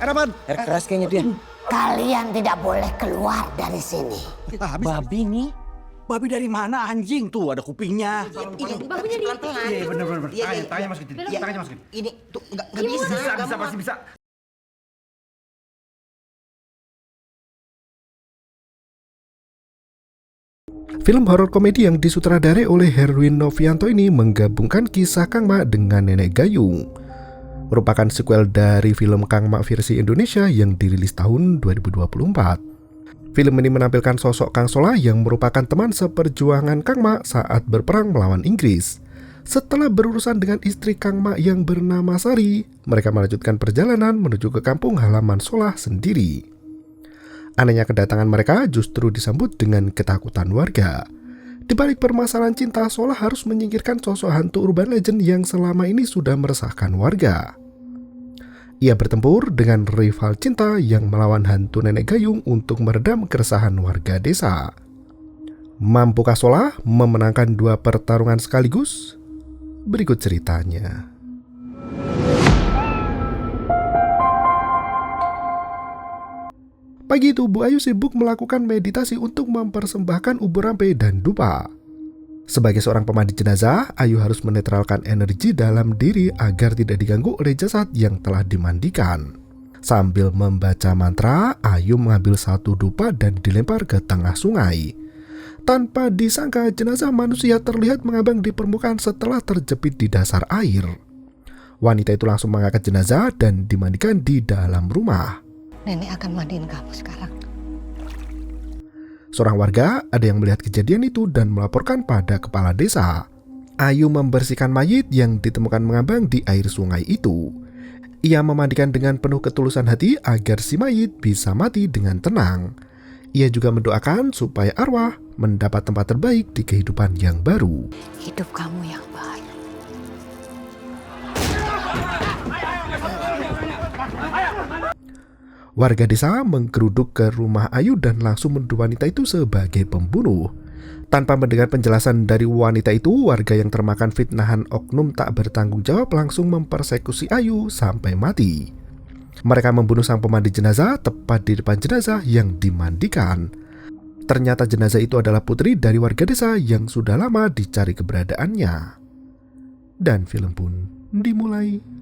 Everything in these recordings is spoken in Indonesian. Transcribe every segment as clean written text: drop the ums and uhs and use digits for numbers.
Air apaan? Air keras kayaknya dia. Kalian tidak boleh keluar dari sini. Babi nih. Babi dari mana anjing? Tuh ada kupingnya. Babinya di Iya bener. Tanya masukin. Tangannya masukin. Ini tuh nggak bisa. Bisa pasti bisa. Film horor komedi yang disutradarai oleh Herwin Novianto ini menggabungkan kisah Kang Mak dengan Nenek Gayung. Merupakan sequel dari film Kang Mak versi Indonesia yang dirilis tahun 2024. Film ini menampilkan sosok Kang Solah yang merupakan teman seperjuangan Kang Mak saat berperang melawan Inggris. Setelah berurusan dengan istri Kang Mak yang bernama Sari, mereka melanjutkan perjalanan menuju ke kampung halaman Solah sendiri. Anehnya kedatangan mereka justru disambut dengan ketakutan warga. Di balik permasalahan cinta, Solah harus menyingkirkan sosok hantu urban legend yang selama ini sudah meresahkan warga. Ia bertempur dengan rival cinta yang melawan hantu nenek gayung untuk meredam keresahan warga desa. Mampukah Solah memenangkan 2 pertarungan sekaligus? Berikut ceritanya. Pagi itu Bu Ayu sibuk melakukan meditasi untuk mempersembahkan ubur rampe dan dupa. Sebagai seorang pemandi jenazah, Ayu harus menetralkan energi dalam diri agar tidak diganggu oleh jasad yang telah dimandikan. Sambil membaca mantra, Ayu mengambil 1 dupa dan dilempar ke tengah sungai. Tanpa disangka, jenazah manusia terlihat mengambang di permukaan setelah terjepit di dasar air. Wanita itu langsung mengangkat jenazah dan dimandikan di dalam rumah. Nenek akan mandiin kamu sekarang. Seorang warga ada yang melihat kejadian itu dan melaporkan pada kepala desa. Ayu membersihkan mayit yang ditemukan mengambang di air sungai itu. Ia memandikan dengan penuh ketulusan hati agar si mayit bisa mati dengan tenang. Ia juga mendoakan supaya arwah mendapat tempat terbaik di kehidupan yang baru. Hidup kamu yang baru. Warga desa menggeruduk ke rumah Ayu dan langsung menuduh wanita itu sebagai pembunuh. Tanpa mendengar penjelasan dari wanita itu, warga yang termakan fitnahan oknum tak bertanggung jawab langsung mempersekusi Ayu sampai mati. Mereka membunuh sang pemandi jenazah tepat di depan jenazah yang dimandikan. Ternyata jenazah itu adalah putri dari warga desa yang sudah lama dicari keberadaannya. Dan film pun dimulai.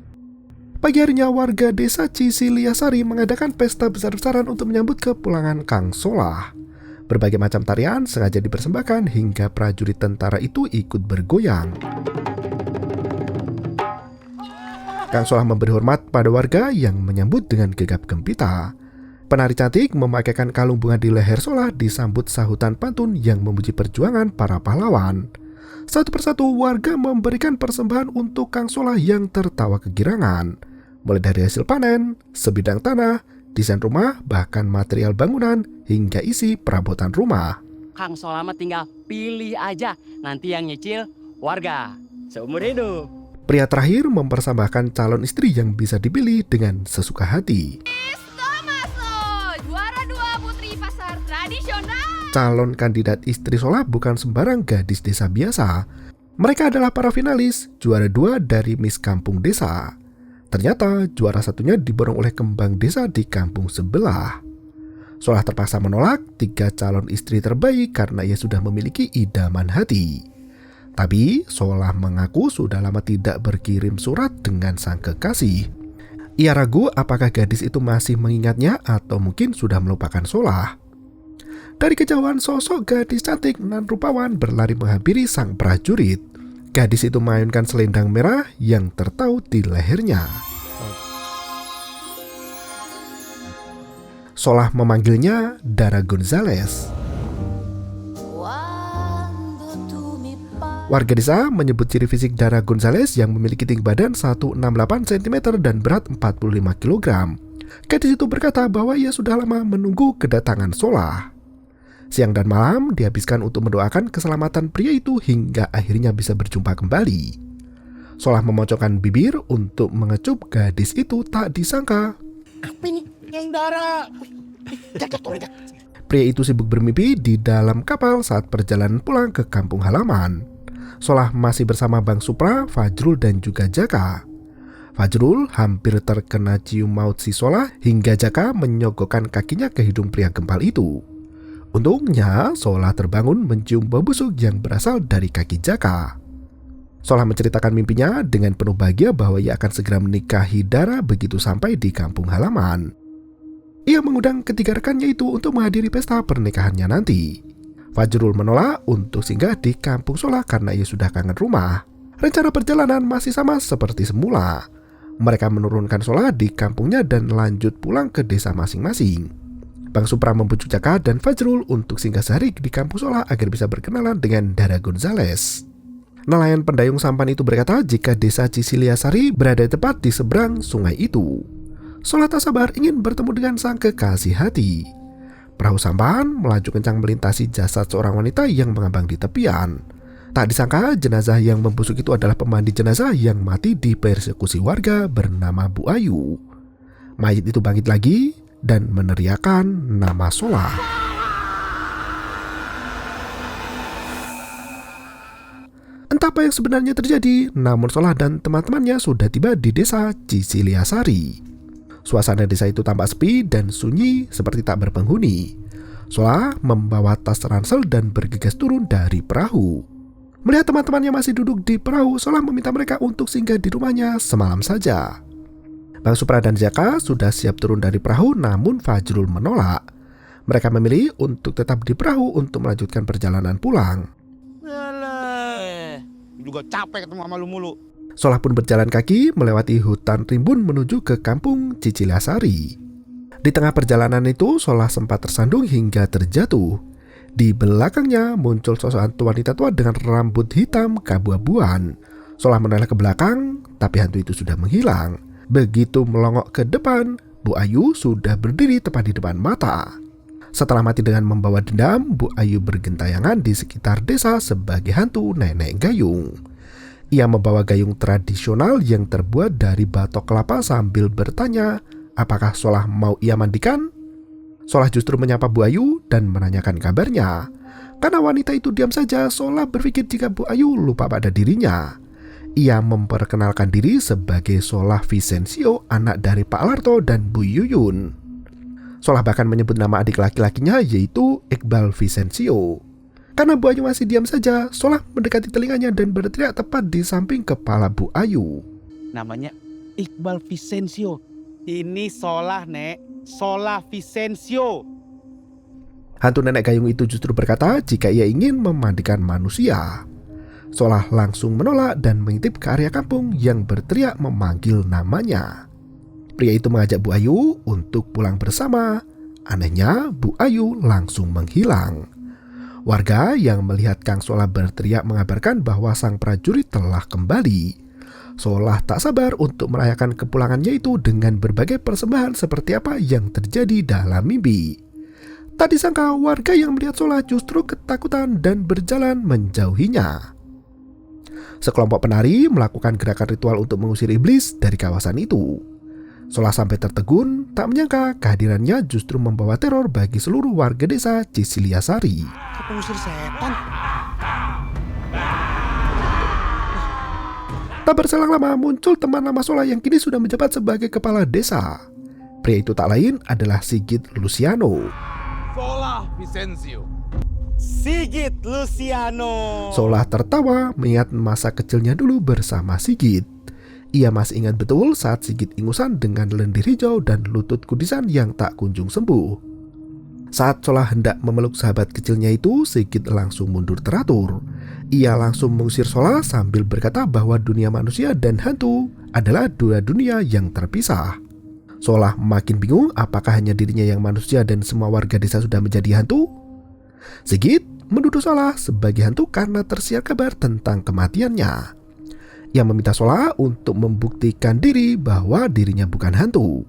Pagi harinya warga desa Cisiliasari mengadakan pesta besar-besaran untuk menyambut kepulangan Kang Solah. Berbagai macam tarian sengaja dipersembahkan hingga prajurit tentara itu ikut bergoyang. Kang Solah memberi hormat pada warga yang menyambut dengan gegap gempita. Penari cantik memakaikan kalung bunga di leher Solah disambut sahutan pantun yang memuji perjuangan para pahlawan. Satu persatu warga memberikan persembahan untuk Kang Solah yang tertawa kegirangan. Mulai dari hasil panen, sebidang tanah, desain rumah, bahkan material bangunan, hingga isi perabotan rumah. Kang Solah mah tinggal pilih aja, nanti yang nyicil warga seumur hidup. Pria terakhir mempersembahkan calon istri yang bisa dipilih dengan sesuka hati. juara 2 Putri Pasar Tradisional. Calon kandidat istri Solah bukan sembarang gadis desa biasa. Mereka adalah para finalis, juara 2 dari Miss Kampung Desa. Ternyata juara satunya diborong oleh kembang desa di kampung sebelah. Solah terpaksa menolak 3 calon istri terbaik karena ia sudah memiliki idaman hati. Tapi Solah mengaku sudah lama tidak berkirim surat dengan sang kekasih. Ia ragu apakah gadis itu masih mengingatnya atau mungkin sudah melupakan Solah. Dari kejauhan sosok gadis cantik nan rupawan berlari menghampiri sang prajurit. Gadis itu memainkan selendang merah yang tertaut di lehernya. Solah memanggilnya Dara Gonzales. Warga desa menyebut ciri fisik Dara Gonzales yang memiliki tinggi badan 168 cm dan berat 45 kg. Gadis itu berkata bahwa ia sudah lama menunggu kedatangan Solah. Siang dan malam dihabiskan untuk mendoakan keselamatan pria itu hingga akhirnya bisa berjumpa kembali. Solah memocokkan bibir untuk mengecup gadis itu, tak disangka. Apa ini? Yang Dara. Pria itu sibuk bermimpi di dalam kapal saat perjalanan pulang ke kampung halaman. Solah masih bersama Bang Supra, Fajrul dan juga Jaka. Fajrul hampir terkena cium maut si Solah hingga Jaka menyogokkan kakinya ke hidung pria gempal itu. Untungnya Solah terbangun mencium bau busuk yang berasal dari kaki Jaka. Solah menceritakan mimpinya dengan penuh bahagia bahwa ia akan segera menikahi Dara begitu sampai di kampung halaman. Ia mengundang ketiga rekannya itu untuk menghadiri pesta pernikahannya nanti. Fajrul menolak untuk singgah di kampung Solah karena ia sudah kangen rumah. Rencana perjalanan masih sama seperti semula. Mereka menurunkan Solah di kampungnya dan lanjut pulang ke desa masing-masing. Bang Supra membujuk Jaka dan Fajrul untuk singgah sehari di kampung Solah agar bisa berkenalan dengan Dara Gonzales. Nelayan pendayung sampan itu berkata jika desa Cisiliasari berada tepat di seberang sungai itu. Solah tak sabar ingin bertemu dengan sang kekasih hati. Perahu sampan melaju kencang melintasi jasad seorang wanita yang mengambang di tepian. Tak disangka jenazah yang membusuk itu adalah pemandi jenazah yang mati di persekusi warga bernama Bu Ayu. Mayit itu bangkit lagi dan meneriakkan nama Solah. Entah apa yang sebenarnya terjadi, namun Solah dan teman-temannya sudah tiba di desa Cisiliasari. Suasana desa itu tampak sepi dan sunyi seperti tak berpenghuni. Solah membawa tas ransel dan bergegas turun dari perahu. Melihat teman-temannya masih duduk di perahu, Solah meminta mereka untuk singgah di rumahnya semalam saja. Bang Supra dan Jaka sudah siap turun dari perahu, namun Fajrul menolak. Mereka memilih untuk tetap di perahu untuk melanjutkan perjalanan pulang. Juga capek ketemu sama lu mulu. Solah pun berjalan kaki melewati hutan rimbun menuju ke kampung Cicilasari. Di tengah perjalanan itu, Solah sempat tersandung hingga terjatuh. Di belakangnya muncul sosok hantu wanita tua dengan rambut hitam keabu-abuan. Solah menoleh ke belakang, tapi hantu itu sudah menghilang. Begitu melongok ke depan, Bu Ayu sudah berdiri tepat di depan mata. Setelah mati dengan membawa dendam, Bu Ayu bergentayangan di sekitar desa sebagai hantu nenek gayung. Ia membawa gayung tradisional yang terbuat dari batok kelapa sambil bertanya, apakah Solah mau ia mandikan? Solah justru menyapa Bu Ayu dan menanyakan kabarnya. Karena wanita itu diam saja, Solah berpikir jika Bu Ayu lupa pada dirinya. Ia memperkenalkan diri sebagai Solah Vicencio, anak dari Pak Larto dan Bu Yuyun. Solah bahkan menyebut nama adik laki-lakinya yaitu Iqbal Vicencio. Karena Bu Ayu masih diam saja, Solah mendekati telinganya dan berteriak tepat di samping kepala Bu Ayu. Namanya Iqbal Vicencio. Ini Solah, Nek. Solah Vicencio. Hantu nenek gayung itu justru berkata jika ia ingin memandikan manusia. Solah langsung menolak dan mengintip ke area kampung yang berteriak memanggil namanya. Pria itu mengajak Bu Ayu untuk pulang bersama. Anehnya, Bu Ayu langsung menghilang. Warga yang melihat Kang Solah berteriak mengabarkan bahwa sang prajurit telah kembali. Solah tak sabar untuk merayakan kepulangannya itu dengan berbagai persembahan seperti apa yang terjadi dalam mimpi. Tak disangka warga yang melihat Solah justru ketakutan dan berjalan menjauhinya. Sekelompok penari melakukan gerakan ritual untuk mengusir iblis dari kawasan itu. Solah sampai tertegun, tak menyangka kehadirannya justru membawa teror bagi seluruh warga desa Cisiliasari. Pengusir setan. Tak berselang lama muncul teman lama Solah yang kini sudah menjabat sebagai kepala desa. Pria itu tak lain adalah Sigit Luciano. Solah Vicencio. Sigit Luciano. Solah tertawa mengingat masa kecilnya dulu bersama Sigit. Ia masih ingat betul saat Sigit ingusan dengan lendir hijau dan lutut kudisan yang tak kunjung sembuh. Saat Solah hendak memeluk sahabat kecilnya itu, Sigit langsung mundur teratur. Ia langsung mengusir Solah sambil berkata bahwa dunia manusia dan hantu adalah dua dunia yang terpisah. Solah makin bingung apakah hanya dirinya yang manusia dan semua warga desa sudah menjadi hantu? Sigit menuduh Solah sebagai hantu karena tersiar kabar tentang kematiannya. Ia meminta Solah untuk membuktikan diri bahwa dirinya bukan hantu.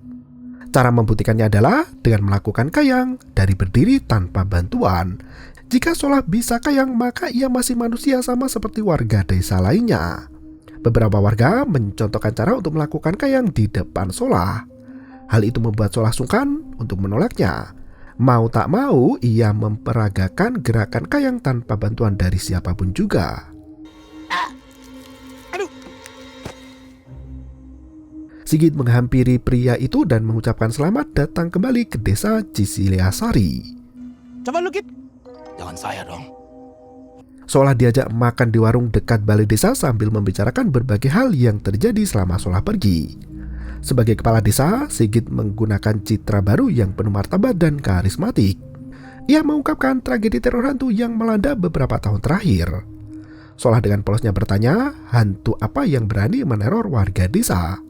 Cara membuktikannya adalah dengan melakukan kayang dari berdiri tanpa bantuan. Jika Solah bisa kayang, maka ia masih manusia sama seperti warga desa lainnya. Beberapa warga mencontohkan cara untuk melakukan kayang di depan Solah. Hal itu membuat Solah sungkan untuk menolaknya. Mau tak mau, ia memperagakan gerakan kayang tanpa bantuan dari siapapun juga. Sigit menghampiri pria itu dan mengucapkan selamat datang kembali ke desa Cisiliasari. Coba lu, Kit. Jangan saya dong. Solah diajak makan di warung dekat balai desa sambil membicarakan berbagai hal yang terjadi selama Solah pergi. Sebagai kepala desa, Sigit menggunakan citra baru yang penuh martabat dan karismatik. Ia mengungkapkan tragedi teror hantu yang melanda beberapa tahun terakhir. Solah dengan polosnya bertanya, hantu apa yang berani meneror warga desa?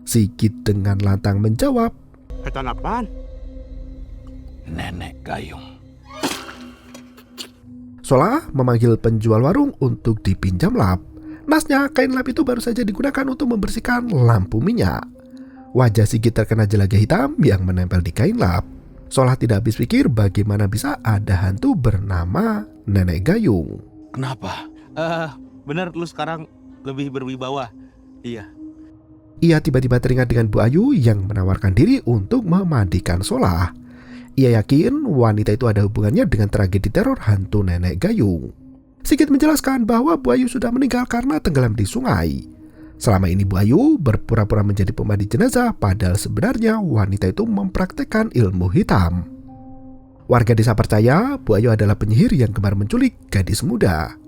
Sigit dengan lantang menjawab, Setan apaan? Nenek Gayung. Solah memanggil penjual warung untuk dipinjam lap. Nasnya kain lap itu baru saja digunakan untuk membersihkan lampu minyak. Wajah Sigit terkena jelaga hitam yang menempel di kain lap. Solah tidak habis pikir bagaimana bisa ada hantu bernama Nenek Gayung. Kenapa? Bener lu sekarang lebih berwibawa. Iya. Ia tiba-tiba teringat dengan Bu Ayu yang menawarkan diri untuk memandikan Solah. Ia yakin wanita itu ada hubungannya dengan tragedi teror hantu Nenek Gayung. Sigit menjelaskan bahwa Bu Ayu sudah meninggal karena tenggelam di sungai. Selama ini Bu Ayu berpura-pura menjadi pemandi jenazah, padahal sebenarnya wanita itu mempraktekkan ilmu hitam. Warga desa percaya Bu Ayu adalah penyihir yang gemar menculik gadis muda.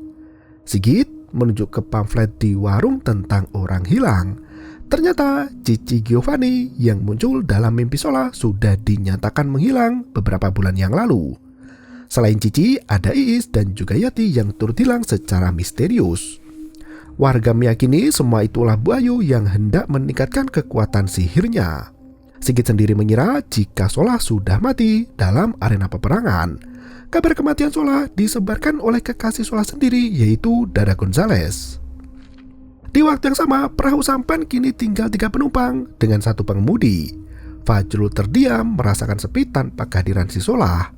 Sigit menunjuk ke pamflet di warung tentang orang hilang. Ternyata Cici Giovanni yang muncul dalam mimpi Solah sudah dinyatakan menghilang beberapa bulan yang lalu. Selain Cici, ada Iis dan juga Yati yang turut hilang secara misterius. Warga meyakini semua itulah Bu Ayu yang hendak meningkatkan kekuatan sihirnya. Sigit sendiri mengira jika Solah sudah mati dalam arena peperangan. Kabar kematian Solah disebarkan oleh kekasih Solah sendiri, yaitu Dara Gonzales. Di waktu yang sama, perahu sampan kini tinggal 3 penumpang dengan 1 pengemudi. Fajrul terdiam merasakan sepi tanpa kehadiran si Solah.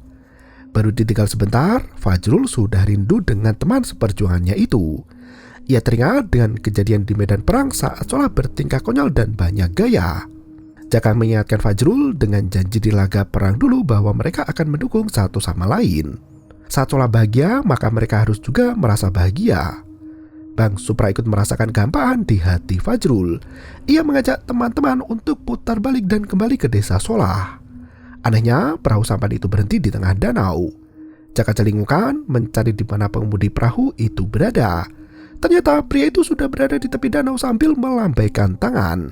Baru ditinggal sebentar, Fajrul sudah rindu dengan teman seperjuangannya itu. Ia teringat dengan kejadian di medan perang saat Solah bertingkah konyol dan banyak gaya. Jaka mengingatkan Fajrul dengan janji di laga perang dulu bahwa mereka akan mendukung satu sama lain. Saat Solah bahagia, maka mereka harus juga merasa bahagia. Bang Supra ikut merasakan kehampaan di hati Fajrul. Ia mengajak teman-teman untuk putar balik dan kembali ke desa Solah. Anehnya, perahu sampan itu berhenti di tengah danau. Jaka celingukan mencari di mana pengemudi perahu itu berada. Ternyata pria itu sudah berada di tepi danau sambil melambaikan tangan.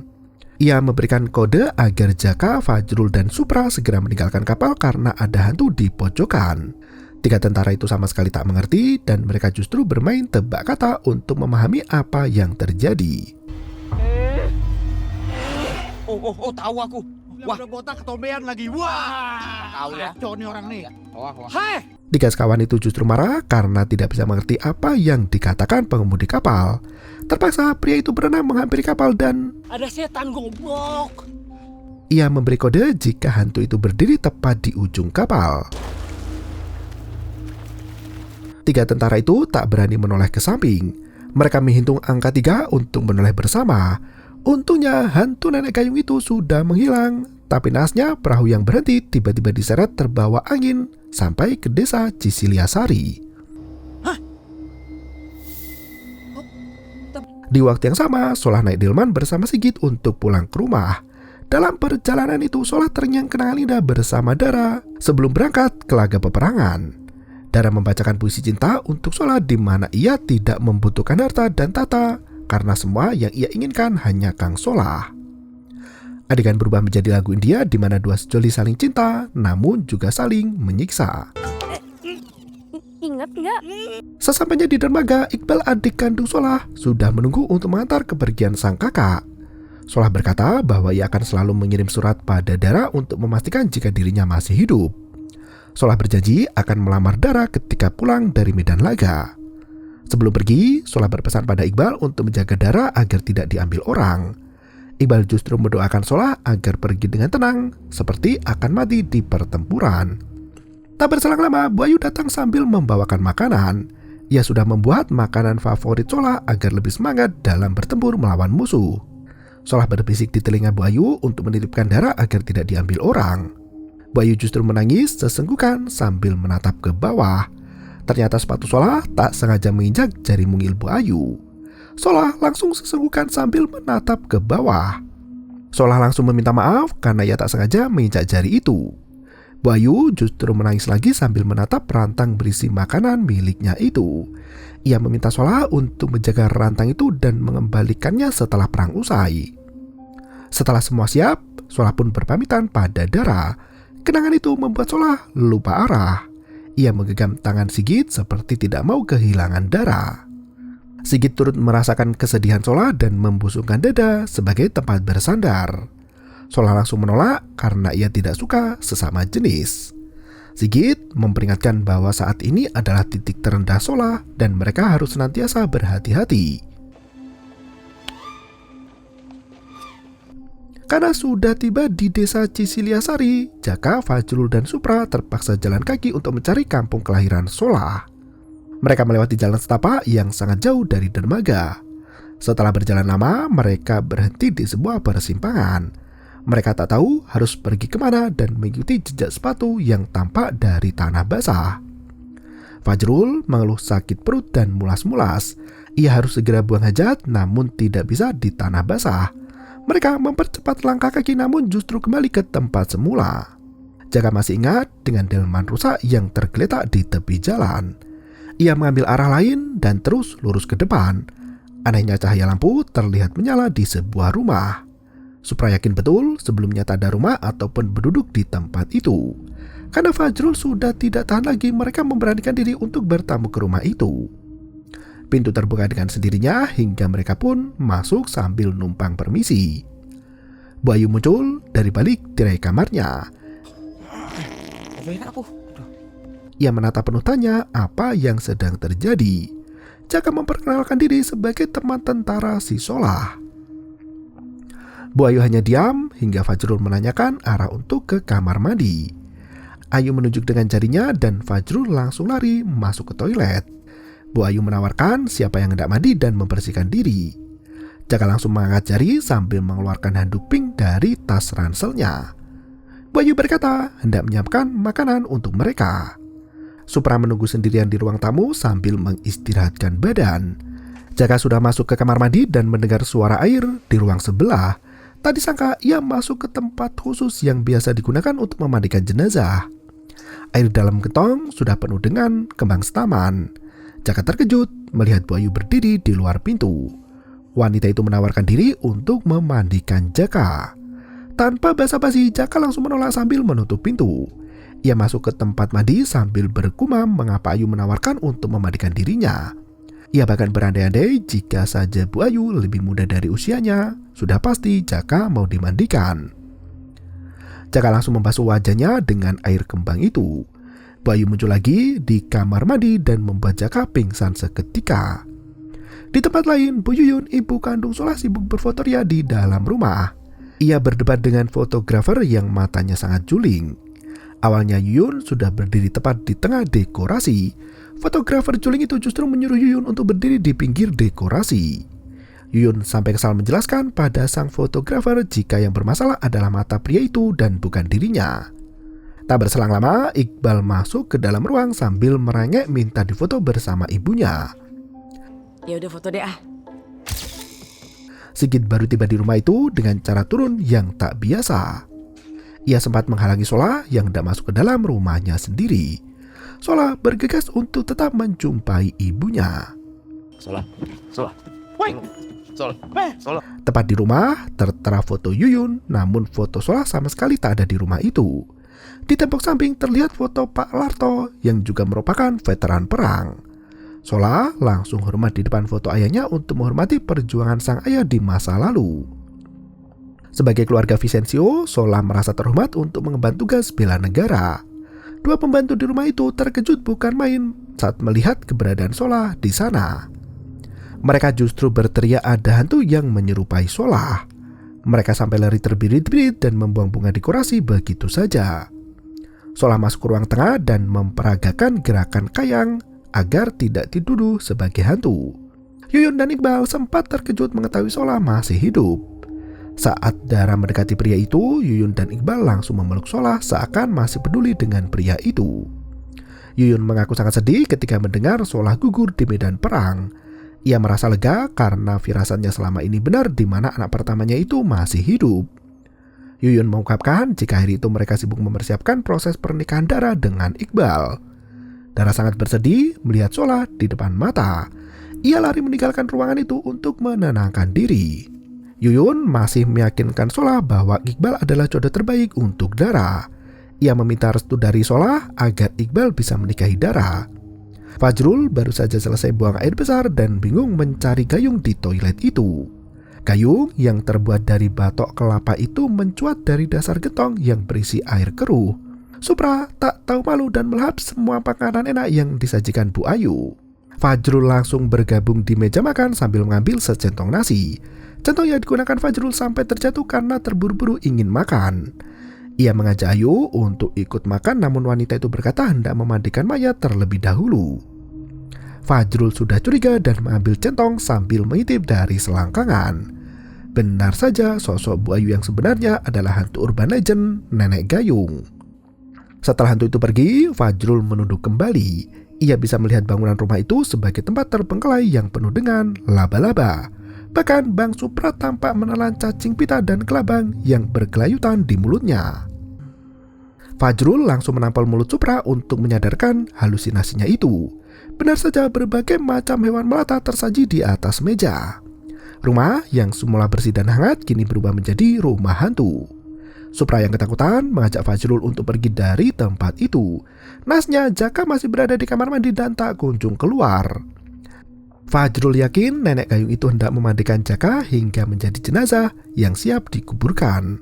Ia memberikan kode agar Jaka, Fajrul, dan Supra segera meninggalkan kapal karena ada hantu di pojokan. 3 tentara itu sama sekali tak mengerti dan mereka justru bermain tebak kata untuk memahami apa yang terjadi. Oh, tahu aku. Wah, udah botak ketombean lagi. Wah, Tahu ya. kacau nih orang nih. Wah. Hai, 3 sekawan itu justru marah karena tidak bisa mengerti apa yang dikatakan pengemudi kapal. Terpaksa pria itu berenang menghampiri kapal dan Ada setan goblok. ia memberi kode jika hantu itu berdiri tepat di ujung kapal. 3 tentara itu tak berani menoleh ke samping. Mereka menghitung angka 3 untuk menoleh bersama. Untungnya hantu Nenek Gayung itu sudah menghilang. Tapi naasnya perahu yang berhenti tiba-tiba diseret terbawa angin sampai ke desa Cisiliasari. Di waktu yang sama, Solah naik delman bersama Sigit untuk pulang ke rumah. Dalam perjalanan itu, Solah terngiang kenangan indah bersama Dara sebelum berangkat ke laga peperangan. Dara membacakan puisi cinta untuk Solah di mana ia tidak membutuhkan harta dan tata karena semua yang ia inginkan hanya Kang Solah. Adegan berubah menjadi lagu India di mana 2 sejoli saling cinta namun juga saling menyiksa. Ingat nggak? Sesampainya di dermaga, Iqbal adik kandung Solah sudah menunggu untuk mengantar kepergian sang kakak. Solah berkata bahwa ia akan selalu mengirim surat pada Dara untuk memastikan jika dirinya masih hidup. Solah berjanji akan melamar Dara ketika pulang dari medan laga. Sebelum pergi, Solah berpesan pada Iqbal untuk menjaga Dara agar tidak diambil orang. Iqbal justru mendoakan Solah agar pergi dengan tenang, seperti akan mati di pertempuran. Tak berselang lama, Bu Ayu datang sambil membawakan makanan. Ia sudah membuat makanan favorit Solah agar lebih semangat dalam bertempur melawan musuh. Solah berbisik di telinga Bu Ayu untuk menitipkan Dara agar tidak diambil orang. Bu Ayu justru menangis sesenggukan sambil menatap ke bawah. Ternyata sepatu Solah tak sengaja menginjak jari mungil Bu Ayu. Solah langsung sesenggukan sambil menatap ke bawah. Solah langsung meminta maaf karena ia tak sengaja menginjak jari itu. Bu Ayu justru menangis lagi sambil menatap rantang berisi makanan miliknya itu. Ia meminta Solah untuk menjaga rantang itu dan mengembalikannya setelah perang usai. Setelah semua siap, Solah pun berpamitan pada Dara. Kenangan itu membuat Solah lupa arah. Ia menggenggam tangan Sigit seperti tidak mau kehilangan Dara. Sigit turut merasakan kesedihan Solah dan membusungkan dada sebagai tempat bersandar. Solah langsung menolak karena ia tidak suka sesama jenis. Sigit memperingatkan bahwa saat ini adalah titik terendah Solah dan mereka harus senantiasa berhati-hati. Karena sudah tiba di desa Cisiliasari, Jaka, Fajrul, dan Supra terpaksa jalan kaki untuk mencari kampung kelahiran Solah. Mereka melewati jalan setapak yang sangat jauh dari dermaga. Setelah berjalan lama, mereka berhenti di sebuah persimpangan. Mereka tak tahu harus pergi kemana dan mengikuti jejak sepatu yang tampak dari tanah basah. Fajrul mengeluh sakit perut dan mulas-mulas. Ia harus segera buang hajat namun tidak bisa di tanah basah. Mereka mempercepat langkah kaki namun justru kembali ke tempat semula. Jaka masih ingat dengan delman rusak yang tergeletak di tepi jalan. Ia mengambil arah lain dan terus lurus ke depan. Anehnya cahaya lampu terlihat menyala di sebuah rumah. Supra yakin betul sebelumnya tak ada rumah ataupun berduduk di tempat itu. Karena Fajrul sudah tidak tahan lagi, mereka memberanikan diri untuk bertamu ke rumah itu. Pintu terbuka dengan sendirinya hingga mereka pun masuk sambil numpang permisi. Bu Ayu muncul dari balik tirai kamarnya. Ia menatap penuh tanya apa yang sedang terjadi. Jaka memperkenalkan diri sebagai teman tentara si Solah. Bu Ayu hanya diam hingga Fajrul menanyakan arah untuk ke kamar mandi. Ayu menunjuk dengan jarinya dan Fajrul langsung lari masuk ke toilet. Bu Ayu menawarkan siapa yang hendak mandi dan membersihkan diri. Jaka langsung mengangkat jari sambil mengeluarkan handuk pink dari tas ranselnya. Bu Ayu berkata hendak menyiapkan makanan untuk mereka. Supra menunggu sendirian di ruang tamu sambil mengistirahatkan badan. Jaka sudah masuk ke kamar mandi dan mendengar suara air di ruang sebelah. Tak disangka ia masuk ke tempat khusus yang biasa digunakan untuk memandikan jenazah. Air dalam gentong sudah penuh dengan kembang setaman. Jaka terkejut melihat Bu Ayu berdiri di luar pintu. Wanita itu menawarkan diri untuk memandikan Jaka. Tanpa basa-basi, Jaka langsung menolak sambil menutup pintu. Ia masuk ke tempat mandi sambil bergumam mengapa Ayu menawarkan untuk memandikan dirinya. Ia bahkan berandai-andai jika saja Bu Ayu lebih muda dari usianya, sudah pasti Jaka mau dimandikan. Jaka langsung membasuh wajahnya dengan air kembang itu. Bu Ayu muncul lagi di kamar mandi dan membuat Jaka pingsan seketika. Di tempat lain, Bu Yuyun, ibu kandung Solah, sibuk berfotoria di dalam rumah. Ia berdebat dengan fotografer yang matanya sangat juling. Awalnya Yuyun sudah berdiri tepat di tengah dekorasi. Fotografer juling itu justru menyuruh Yuyun untuk berdiri di pinggir dekorasi. Yuyun sampai kesal menjelaskan pada sang fotografer jika yang bermasalah adalah mata pria itu dan bukan dirinya. Tak berselang lama, Iqbal masuk ke dalam ruang sambil merengek minta difoto bersama ibunya. Ya udah foto deh ah. Sigit baru tiba di rumah itu dengan cara turun yang tak biasa. Ia sempat menghalangi Solah yang hendak masuk ke dalam rumahnya sendiri. Solah bergegas untuk tetap menjumpai ibunya. Solah. Woi. Solah. Tepat di rumah tertera foto Yuyun, namun foto Solah sama sekali tak ada di rumah itu. Di tembok samping terlihat foto Pak Larto yang juga merupakan veteran perang. Solah langsung hormat di depan foto ayahnya untuk menghormati perjuangan sang ayah di masa lalu. Sebagai keluarga Vicencio, Solah merasa terhormat untuk mengemban tugas bela negara. Dua pembantu di rumah itu terkejut bukan main saat melihat keberadaan Solah di sana. Mereka justru berteriak ada hantu yang menyerupai Solah. Mereka sampai lari terbirit-birit dan membuang bunga dekorasi begitu saja. Solah masuk ke ruang tengah dan memperagakan gerakan kayang agar tidak dituduh sebagai hantu. Yuyun dan Iqbal sempat terkejut mengetahui Solah masih hidup. Saat Dara mendekati pria itu, Yuyun dan Iqbal langsung memeluk Solah seakan masih peduli dengan pria itu. Yuyun mengaku sangat sedih ketika mendengar Solah gugur di medan perang. Ia merasa lega karena firasatnya selama ini benar di mana anak pertamanya itu masih hidup. Yuyun mengungkapkan jika hari itu mereka sibuk mempersiapkan proses pernikahan Dara dengan Iqbal. Dara sangat bersedih melihat Sola di depan mata. Ia lari meninggalkan ruangan itu untuk menenangkan diri. Yuyun masih meyakinkan Sola bahwa Iqbal adalah jodoh terbaik untuk Dara. Ia meminta restu dari Sola agar Iqbal bisa menikahi Dara. Fajrul baru saja selesai buang air besar dan bingung mencari gayung di toilet itu. Gayung yang terbuat dari batok kelapa itu mencuat dari dasar gentong yang berisi air keruh. Supra tak tahu malu dan melahap semua makanan enak yang disajikan Bu Ayu. Fajrul langsung bergabung di meja makan sambil mengambil secentong nasi. Centong yang digunakan Fajrul sampai terjatuh karena terburu-buru ingin makan. Ia mengajak Ayu untuk ikut makan, namun wanita itu berkata hendak memandikan mayat terlebih dahulu. Fajrul sudah curiga dan mengambil centong sambil mengintip dari selangkangan. Benar saja, sosok Bu Ayu yang sebenarnya adalah hantu urban legend Nenek Gayung. Setelah hantu itu pergi, Fajrul menunduk kembali. Ia bisa melihat bangunan rumah itu sebagai tempat terbengkelai yang penuh dengan laba-laba. Bahkan Bang Supra tampak menelan cacing pita dan kelabang yang bergelayutan di mulutnya. Fajrul langsung menampol mulut Supra untuk menyadarkan halusinasinya itu. Benar saja, berbagai macam hewan melata tersaji di atas meja. Rumah yang semula bersih dan hangat kini berubah menjadi rumah hantu. Supra yang ketakutan mengajak Fajrul untuk pergi dari tempat itu. Nasnya, Jaka masih berada di kamar mandi dan tak kunjung keluar. Fajrul yakin Nenek Gayung itu hendak memandikan Jaka hingga menjadi jenazah yang siap dikuburkan.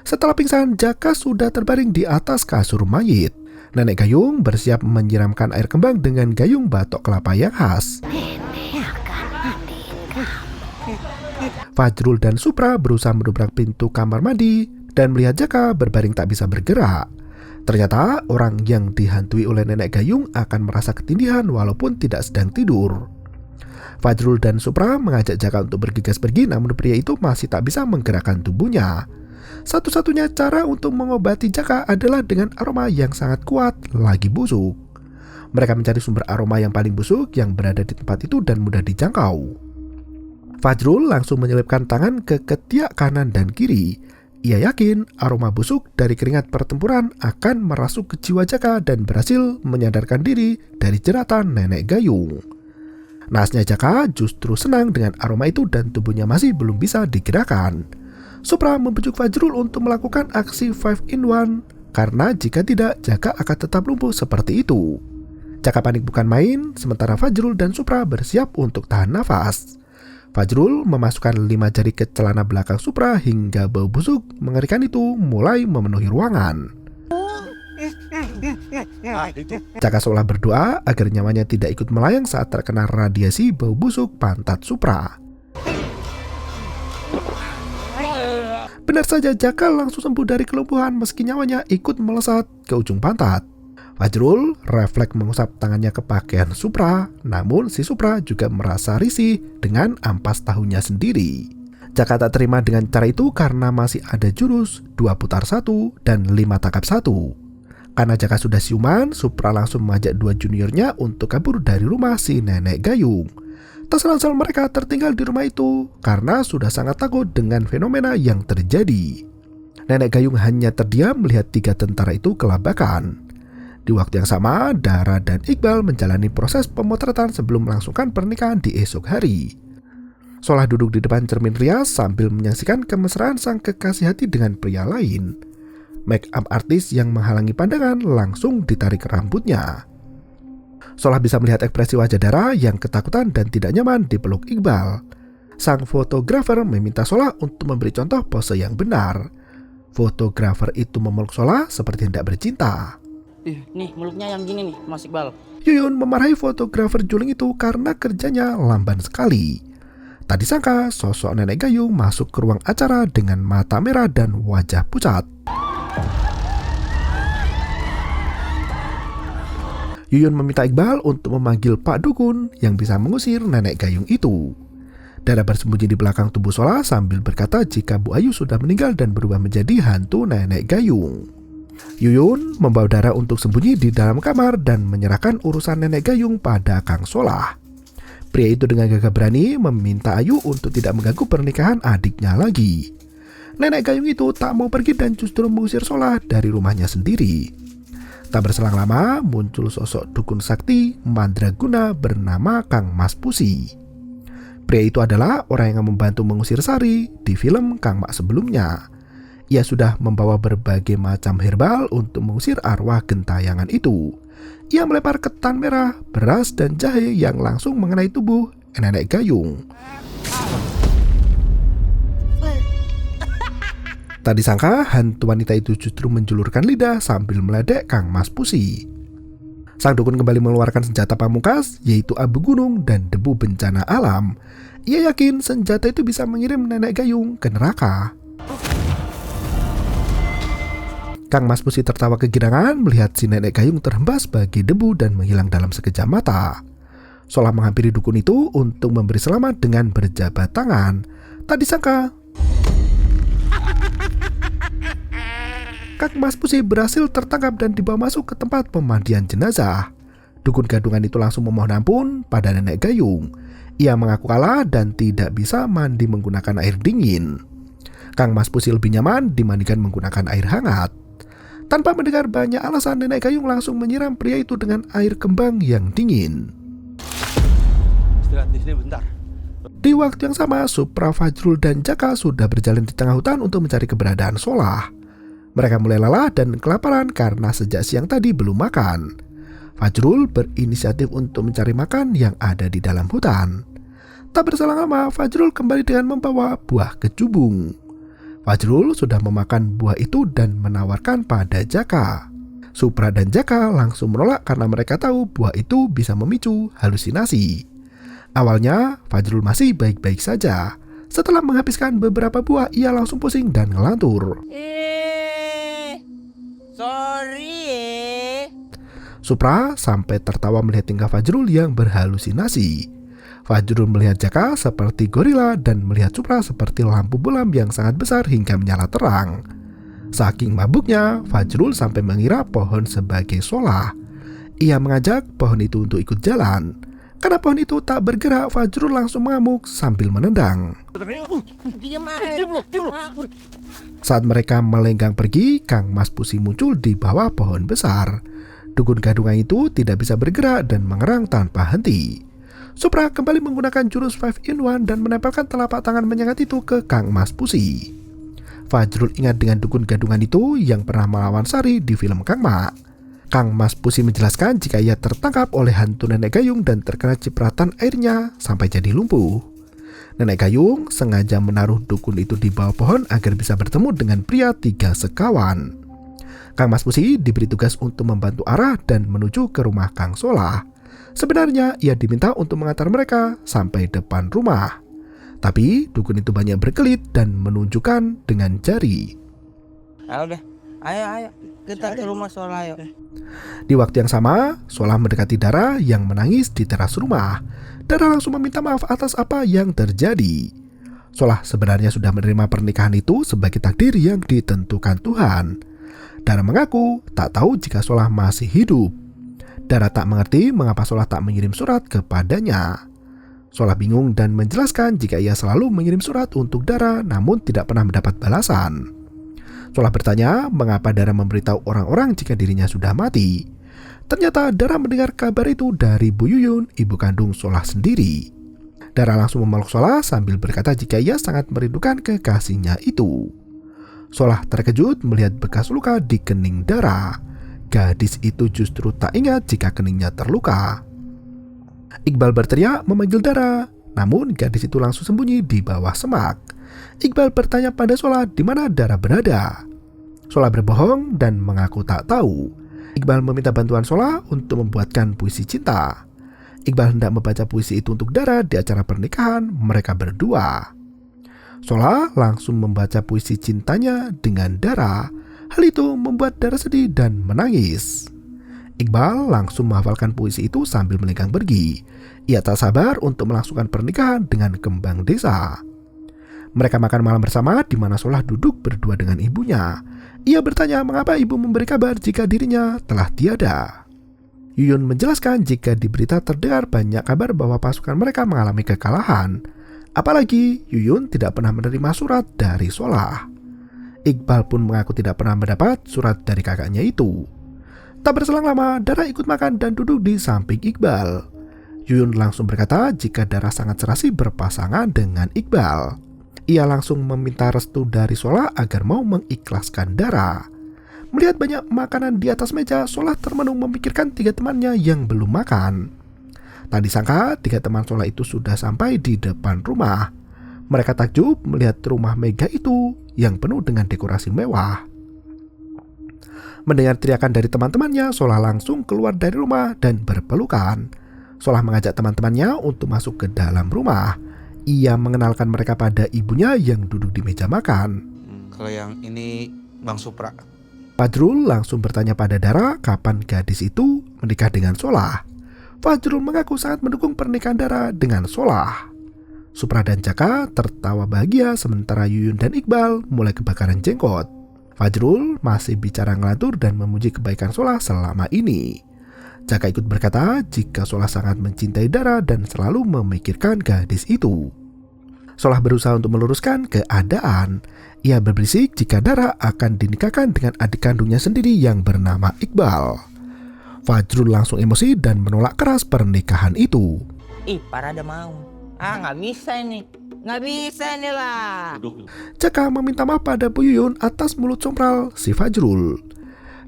Setelah pingsan, Jaka sudah terbaring di atas kasur mayit. Nenek Gayung bersiap menyiramkan air kembang dengan gayung batok kelapa yang khas. Fajrul dan Supra berusaha mendobrak pintu kamar mandi dan melihat Jaka berbaring tak bisa bergerak. Ternyata orang yang dihantui oleh Nenek Gayung akan merasa ketindihan walaupun tidak sedang tidur. Fajrul dan Supra mengajak Jaka untuk bergegas pergi, namun pria itu masih tak bisa menggerakkan tubuhnya. Satu-satunya cara untuk mengobati Jaka adalah dengan aroma yang sangat kuat lagi busuk. Mereka mencari sumber aroma yang paling busuk yang berada di tempat itu dan mudah dijangkau. Fajrul langsung menyelipkan tangan ke ketiak kanan dan kiri. Ia yakin aroma busuk dari keringat pertempuran akan merasuk ke jiwa Jaka dan berhasil menyadarkan diri dari jeratan Nenek Gayung. Nasnya Jaka justru senang dengan aroma itu dan tubuhnya masih belum bisa digerakkan. Supra membujuk Fajrul untuk melakukan aksi 5-in-1 karena jika tidak, Jaka akan tetap lumpuh seperti itu. Jaka panik bukan main, sementara Fajrul dan Supra bersiap untuk tahan nafas. Fajrul memasukkan 5 jari ke celana belakang Supra hingga bau busuk mengerikan itu mulai memenuhi ruangan. Jaka seolah berdoa agar nyawanya tidak ikut melayang saat terkena radiasi bau busuk pantat Supra. Benar saja, Jaka langsung sembuh dari kelumpuhan meski nyawanya ikut melesat ke ujung pantat. Fajrul refleks mengusap tangannya ke pakaian Supra, namun si Supra juga merasa risih dengan ampas tahunya sendiri. Jaka tak terima dengan cara itu karena masih ada jurus 2 putar 1 dan 5 tangkap 1. Karena Jaka sudah siuman, Supra langsung mengajak 2 juniornya untuk kabur dari rumah si Nenek Gayung. Tak selang mereka tertinggal di rumah itu karena sudah sangat takut dengan fenomena yang terjadi. Nenek Gayung hanya terdiam melihat 3 tentara itu kelabakan. Di waktu yang sama, Dara dan Iqbal menjalani proses pemotretan sebelum melangsungkan pernikahan di esok hari. Solah duduk di depan cermin rias sambil menyaksikan kemesraan sang kekasih hati dengan pria lain. Make up artis yang menghalangi pandangan langsung ditarik rambutnya. Solah bisa melihat ekspresi wajah Dara yang ketakutan dan tidak nyaman di peluk Iqbal. Sang fotografer meminta Solah untuk memberi contoh pose yang benar. Fotografer itu memeluk Solah seperti hendak bercinta. Nih mulutnya yang gini nih, Mas Iqbal. Yuyun memarahi fotografer juling itu karena kerjanya lamban sekali. Tak disangka sosok Nenek Gayung masuk ke ruang acara dengan mata merah dan wajah pucat. Yuyun meminta Iqbal untuk memanggil Pak Dukun yang bisa mengusir Nenek Gayung itu. Dara bersembunyi di belakang tubuh Solah sambil berkata jika Bu Ayu sudah meninggal dan berubah menjadi hantu Nenek Gayung. Yuyun membawa Dara untuk sembunyi di dalam kamar dan menyerahkan urusan Nenek Gayung pada Kang Solah. Pria itu dengan gagah berani meminta Ayu untuk tidak mengganggu pernikahan adiknya lagi. Nenek Gayung itu tak mau pergi dan justru mengusir Solah dari rumahnya sendiri. Tak berselang lama muncul sosok dukun sakti mandraguna bernama Kang Mas Pusi. Pria itu adalah orang yang membantu mengusir Sari di film Kang Mak sebelumnya. Ia sudah membawa berbagai macam herbal untuk mengusir arwah gentayangan itu. Ia melempar ketan merah, beras, dan jahe yang langsung mengenai tubuh Nenek Gayung. Tak disangka hantu wanita itu justru menjulurkan lidah sambil meledek Kang Mas Pusi. Sang dukun kembali mengeluarkan senjata pamungkas, yaitu abu gunung dan debu bencana alam. Ia yakin senjata itu bisa mengirim Nenek Gayung ke neraka. Kang Mas Pusi tertawa kegirangan melihat si Nenek Gayung terhembas bagi debu dan menghilang dalam sekejap mata. Solah menghampiri dukun itu untuk memberi selamat dengan berjabat tangan. Tak disangka Kang Mas Pusi berhasil tertangkap dan dibawa masuk ke tempat pemandian jenazah. Dukun gadungan itu langsung memohon ampun pada Nenek Gayung. Ia mengaku kalah dan tidak bisa mandi menggunakan air dingin. Kang Mas Pusi lebih nyaman dimandikan menggunakan air hangat. Tanpa mendengar banyak alasan, Nenek Gayung langsung menyiram pria itu dengan air kembang yang dingin. Istirahat di sini bentar. Di waktu yang sama, Supra, Fajrul, dan Jaka sudah berjalan di tengah hutan untuk mencari keberadaan Solah. Mereka mulai lelah dan kelaparan karena sejak siang tadi belum makan. Fajrul berinisiatif untuk mencari makan yang ada di dalam hutan. Tak berselang lama, Fajrul kembali dengan membawa buah kecubung. Fajrul sudah memakan buah itu dan menawarkan pada Jaka. Supra dan Jaka langsung menolak karena mereka tahu buah itu bisa memicu halusinasi. Awalnya, Fajrul masih baik-baik saja. Setelah menghabiskan beberapa buah, ia langsung pusing dan ngelantur. Sorry. Supra sampai tertawa melihat tingkah Fajrul yang berhalusinasi. Fajrul melihat Jaka seperti gorila dan melihat Supra seperti lampu bolam yang sangat besar hingga menyala terang. Saking mabuknya, Fajrul sampai mengira pohon sebagai Solah. Ia mengajak pohon itu untuk ikut jalan. Karena pohon itu tak bergerak, Fajrul langsung mengamuk sambil menendang. Saat mereka melenggang pergi, Kang Mas Pusi muncul di bawah pohon besar. Dukun gadungan itu tidak bisa bergerak dan mengerang tanpa henti. Supra kembali menggunakan jurus 5-in-1 dan menempelkan telapak tangan menyengat itu ke Kang Mas Pusi. Fajrul ingat dengan dukun gadungan itu yang pernah melawan Sari di film Kang Mak. Kang Mas Pusi menjelaskan jika ia tertangkap oleh hantu Nenek Gayung dan terkena cipratan airnya sampai jadi lumpuh. Nenek Gayung sengaja menaruh dukun itu di bawah pohon agar bisa bertemu dengan pria 3 sekawan. Kang Mas Pusi diberi tugas untuk membantu arah dan menuju ke rumah Kang Solah. Sebenarnya ia diminta untuk mengantar mereka sampai depan rumah. Tapi dukun itu banyak berkelit dan menunjukkan dengan jari. Ayo, kita ke rumah Solah yuk. Di waktu yang sama, Solah mendekati Dara yang menangis di teras rumah. Dara langsung meminta maaf atas apa yang terjadi. Solah sebenarnya sudah menerima pernikahan itu sebagai takdir yang ditentukan Tuhan. Dara mengaku tak tahu jika Solah masih hidup. Dara tak mengerti mengapa Solah tak mengirim surat kepadanya. Solah bingung dan menjelaskan jika ia selalu mengirim surat untuk Dara namun tidak pernah mendapat balasan. Solah bertanya mengapa Dara memberitahu orang-orang jika dirinya sudah mati. Ternyata Dara mendengar kabar itu dari Bu Yuyun, ibu kandung Solah sendiri. Dara langsung memeluk Solah sambil berkata jika ia sangat merindukan kekasihnya itu. Solah terkejut melihat bekas luka di kening Dara. Gadis itu justru tak ingat jika keningnya terluka. Iqbal berteriak memanggil Dara, namun gadis itu langsung sembunyi di bawah semak. Iqbal bertanya pada Solah di mana Dara berada. Solah berbohong dan mengaku tak tahu. Iqbal meminta bantuan Solah untuk membuatkan puisi cinta. Iqbal hendak membaca puisi itu untuk Dara di acara pernikahan mereka berdua. Solah langsung membaca puisi cintanya dengan Dara. Hal itu membuat Dara sedih dan menangis. Iqbal langsung menghafalkan puisi itu sambil melenggang pergi. Ia tak sabar untuk melangsungkan pernikahan dengan kembang desa. Mereka makan malam bersama di mana Solah duduk berdua dengan ibunya. Ia bertanya mengapa ibu memberi kabar jika dirinya telah tiada. Yuyun menjelaskan jika di berita terdengar banyak kabar bahwa pasukan mereka mengalami kekalahan. Apalagi Yuyun tidak pernah menerima surat dari Solah. Iqbal pun mengaku tidak pernah mendapat surat dari kakaknya itu. Tak berselang lama, Dara ikut makan dan duduk di samping Iqbal. Yuyun langsung berkata jika Dara sangat serasi berpasangan dengan Iqbal. Ia langsung meminta restu dari Solah agar mau mengikhlaskan Dara. Melihat banyak makanan di atas meja, Solah termenung memikirkan 3 temannya yang belum makan. Tak disangka 3 teman Solah itu sudah sampai di depan rumah. Mereka takjub melihat rumah Mega itu yang penuh dengan dekorasi mewah. Mendengar teriakan dari teman-temannya, Solah langsung keluar dari rumah dan berpelukan. Solah mengajak teman-temannya untuk masuk ke dalam rumah. Ia mengenalkan mereka pada ibunya yang duduk di meja makan. Kalau yang ini Bang Supra. Fajrul langsung bertanya pada Dara kapan gadis itu menikah dengan Solah. Fajrul mengaku sangat mendukung pernikahan Dara dengan Solah. Supra dan Jaka tertawa bahagia sementara Yuyun dan Iqbal mulai kebakaran jenggot. Fajrul masih bicara ngelantur dan memuji kebaikan Solah selama ini. Jaka ikut berkata jika Solah sangat mencintai Dara dan selalu memikirkan gadis itu. Solah berusaha untuk meluruskan keadaan. Ia berbisik jika Dara akan dinikahkan dengan adik kandungnya sendiri yang bernama Iqbal. Fajrul langsung emosi dan menolak keras pernikahan itu. Parada mau. Nggak bisa ini. Nggak bisa ini lah. Jaka meminta maaf pada Bu Yuyun atas mulut sompral si Fajrul.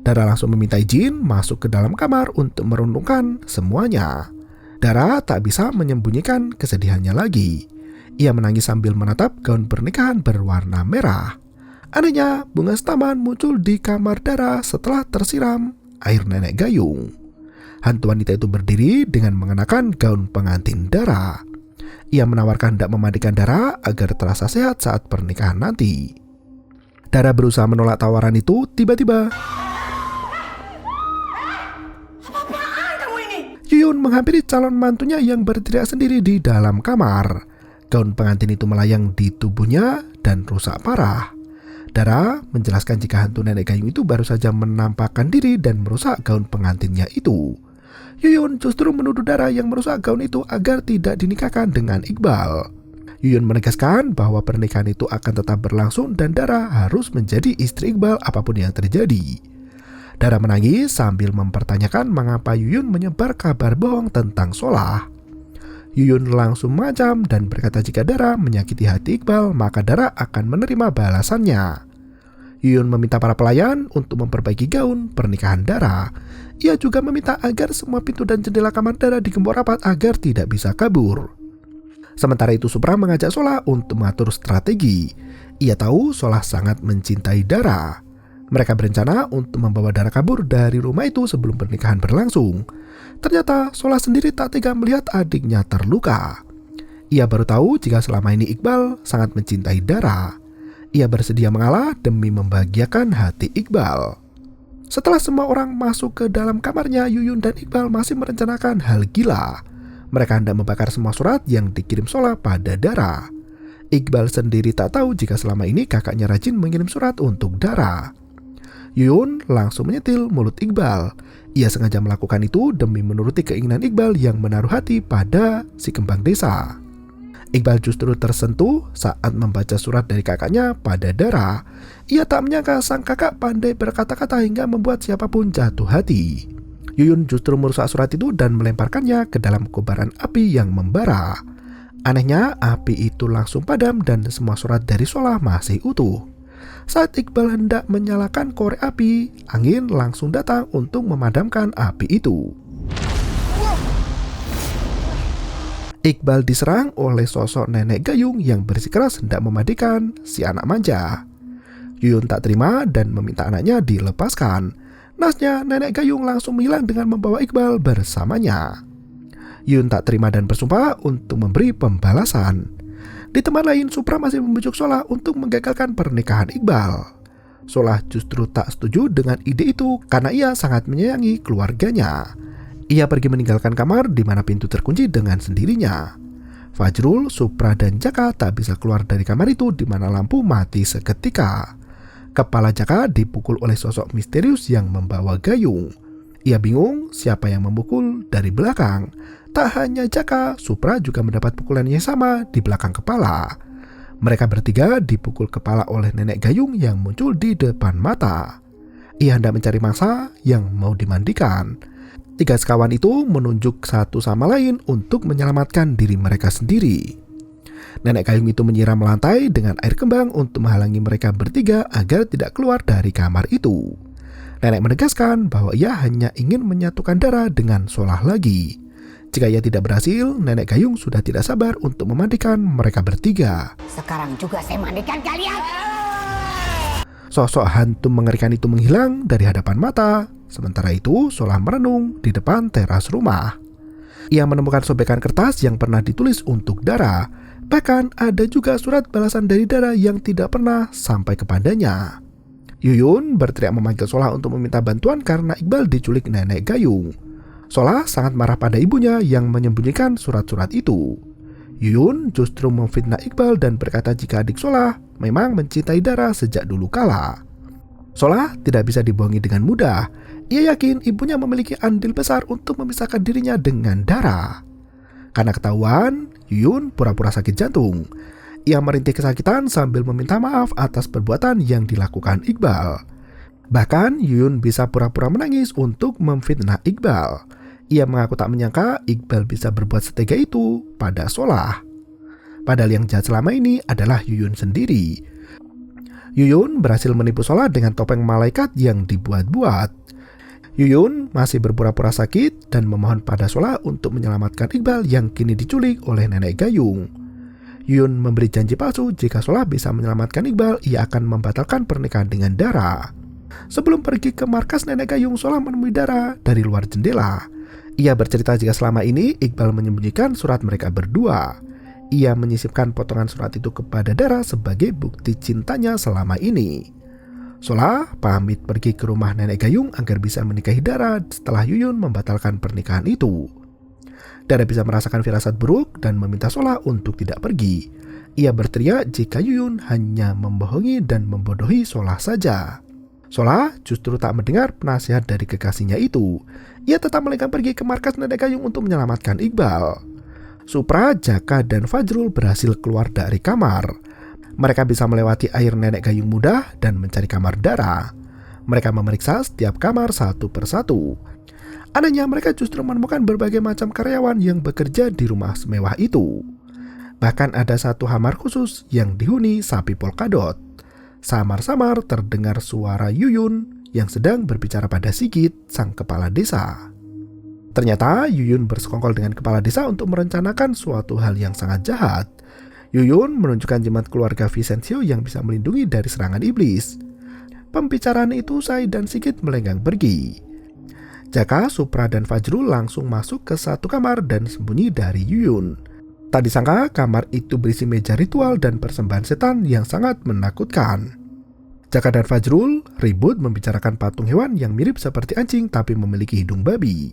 Dara langsung meminta izin masuk ke dalam kamar untuk merenungkan semuanya. Dara tak bisa menyembunyikan kesedihannya lagi. Ia menangis sambil menatap gaun pernikahan berwarna merah. Anehnya, bunga setaman muncul di kamar Dara setelah tersiram air nenek gayung. Hantu wanita itu berdiri dengan mengenakan gaun pengantin Dara. Ia menawarkan hendak memandikan Dara agar terasa sehat saat pernikahan nanti. Dara berusaha menolak tawaran itu, tiba-tiba Yuyun menghampiri calon mantunya yang berteriak sendiri di dalam kamar. Gaun pengantin itu melayang di tubuhnya dan rusak parah. Dara menjelaskan jika hantu nenek gayung itu baru saja menampakkan diri dan merusak gaun pengantinnya itu. Yuyun justru menuduh Dara yang merusak gaun itu agar tidak dinikahkan dengan Iqbal. Yuyun menegaskan bahwa pernikahan itu akan tetap berlangsung dan Dara harus menjadi istri Iqbal apapun yang terjadi. Dara menangis sambil mempertanyakan mengapa Yuyun menyebar kabar bohong tentang Solah. Yuyun langsung mengancam dan berkata jika Dara menyakiti hati Iqbal, maka Dara akan menerima balasannya. Yuyun meminta para pelayan untuk memperbaiki gaun pernikahan Dara. Ia juga meminta agar semua pintu dan jendela kamar Dara digembok rapat agar tidak bisa kabur. Sementara itu Supra mengajak Solah untuk mengatur strategi. Ia tahu Solah sangat mencintai Dara. Mereka berencana untuk membawa Dara kabur dari rumah itu sebelum pernikahan berlangsung. Ternyata Solah sendiri tak tega melihat adiknya terluka. Ia baru tahu jika selama ini Iqbal sangat mencintai Dara. Ia bersedia mengalah demi membahagiakan hati Iqbal. Setelah semua orang masuk ke dalam kamarnya, Yuyun dan Iqbal masih merencanakan hal gila. Mereka hendak membakar semua surat yang dikirim Solah pada Dara. Iqbal sendiri tak tahu jika selama ini kakaknya rajin mengirim surat untuk Dara. Yuyun langsung menyetil mulut Iqbal. Ia sengaja melakukan itu demi menuruti keinginan Iqbal yang menaruh hati pada si kembang desa. Iqbal justru tersentuh saat membaca surat dari kakaknya pada Dara. Ia tak menyangka sang kakak pandai berkata-kata hingga membuat siapapun jatuh hati. Yuyun justru merusak surat itu dan melemparkannya ke dalam kobaran api yang membara. Anehnya, api itu langsung padam dan semua surat dari Solah masih utuh. Saat Iqbal hendak menyalakan korek api, angin langsung datang untuk memadamkan api itu. Iqbal diserang oleh sosok nenek gayung yang bersikeras hendak memadikan si anak manja. Yuyun tak terima dan meminta anaknya dilepaskan. Nasnya, nenek gayung langsung menghilang dengan membawa Iqbal bersamanya. Yuyun tak terima dan bersumpah untuk memberi pembalasan. Di tempat lain, Supra masih membujuk Solah untuk menggagalkan pernikahan Iqbal. Solah justru tak setuju dengan ide itu karena ia sangat menyayangi keluarganya. Ia pergi meninggalkan kamar di mana pintu terkunci dengan sendirinya. Fajrul, Supra, dan Jaka tak bisa keluar dari kamar itu di mana lampu mati seketika. Kepala Jaka dipukul oleh sosok misterius yang membawa gayung. Ia bingung siapa yang memukul dari belakang. Tak hanya Jaka, Supra juga mendapat pukulan yang sama di belakang kepala. Mereka bertiga dipukul kepala oleh nenek gayung yang muncul di depan mata. Ia hendak mencari mangsa yang mau dimandikan. 3 sekawan itu menunjuk satu sama lain untuk menyelamatkan diri mereka sendiri. Nenek gayung itu menyiram lantai dengan air kembang untuk menghalangi mereka bertiga agar tidak keluar dari kamar itu. Nenek menegaskan bahwa ia hanya ingin menyatukan darah dengan Solah lagi. Jika ia tidak berhasil, nenek gayung sudah tidak sabar untuk memandikan mereka bertiga. Sekarang juga saya mandikan kalian. Sosok hantu mengerikan itu menghilang dari hadapan mata. Sementara itu, Solah merenung di depan teras rumah. Ia menemukan sobekan kertas yang pernah ditulis untuk Dara. Bahkan ada juga surat balasan dari Dara yang tidak pernah sampai kepadanya. Yuyun berteriak memanggil Solah untuk meminta bantuan karena Iqbal diculik nenek gayung. Solah sangat marah pada ibunya yang menyembunyikan surat-surat itu. Yuyun justru memfitnah Iqbal dan berkata jika adik Solah memang mencintai Dara sejak dulu kala. Solah tidak bisa dibohongi dengan mudah. Ia yakin ibunya memiliki andil besar untuk memisahkan dirinya dengan Dara. Karena ketahuan, Yuyun pura-pura sakit jantung. Ia merintih kesakitan sambil meminta maaf atas perbuatan yang dilakukan Iqbal. Bahkan Yuyun bisa pura-pura menangis untuk memfitnah Iqbal. Ia mengaku tak menyangka Iqbal bisa berbuat setega itu pada Solah. Padahal yang jahat selama ini adalah Yuyun sendiri. Yuyun berhasil menipu Solah dengan topeng malaikat yang dibuat-buat. Yuyun masih berpura-pura sakit dan memohon pada Solah untuk menyelamatkan Iqbal yang kini diculik oleh nenek gayung. Yuyun memberi janji palsu jika Solah bisa menyelamatkan Iqbal, ia akan membatalkan pernikahan dengan Dara. Sebelum pergi ke markas nenek gayung, Solah menemui Dara dari luar jendela. Ia bercerita jika selama ini Iqbal menyembunyikan surat mereka berdua. Ia menyisipkan potongan surat itu kepada Dara sebagai bukti cintanya selama ini. Solah pamit pergi ke rumah nenek gayung agar bisa menikahi Dara setelah Yuyun membatalkan pernikahan itu. Dara bisa merasakan firasat buruk dan meminta Solah untuk tidak pergi. Ia berteriak jika Yuyun hanya membohongi dan membodohi Solah saja. Solah justru tak mendengar penasihat dari kekasihnya itu. Ia tetap melenggang pergi ke markas nenek gayung untuk menyelamatkan Iqbal. Supra, Jaka, dan Fajrul berhasil keluar dari kamar. Mereka bisa melewati air nenek gayung muda dan mencari kamar Dara. Mereka memeriksa setiap kamar satu persatu. Anehnya mereka justru menemukan berbagai macam karyawan yang bekerja di rumah semewah itu. Bahkan ada satu kamar khusus yang dihuni sapi polkadot. Samar-samar terdengar suara Yuyun yang sedang berbicara pada Sigit, sang kepala desa. Ternyata Yuyun bersekongkol dengan kepala desa untuk merencanakan suatu hal yang sangat jahat. Yuyun menunjukkan jimat keluarga Vicencio yang bisa melindungi dari serangan iblis. Pembicaraan itu usai dan Sigit melenggang pergi. Jaka, Supra, dan Fajrul langsung masuk ke satu kamar dan sembunyi dari Yuyun. Tak disangka kamar itu berisi meja ritual dan persembahan setan yang sangat menakutkan. Jaka dan Fajrul ribut membicarakan patung hewan yang mirip seperti anjing tapi memiliki hidung babi.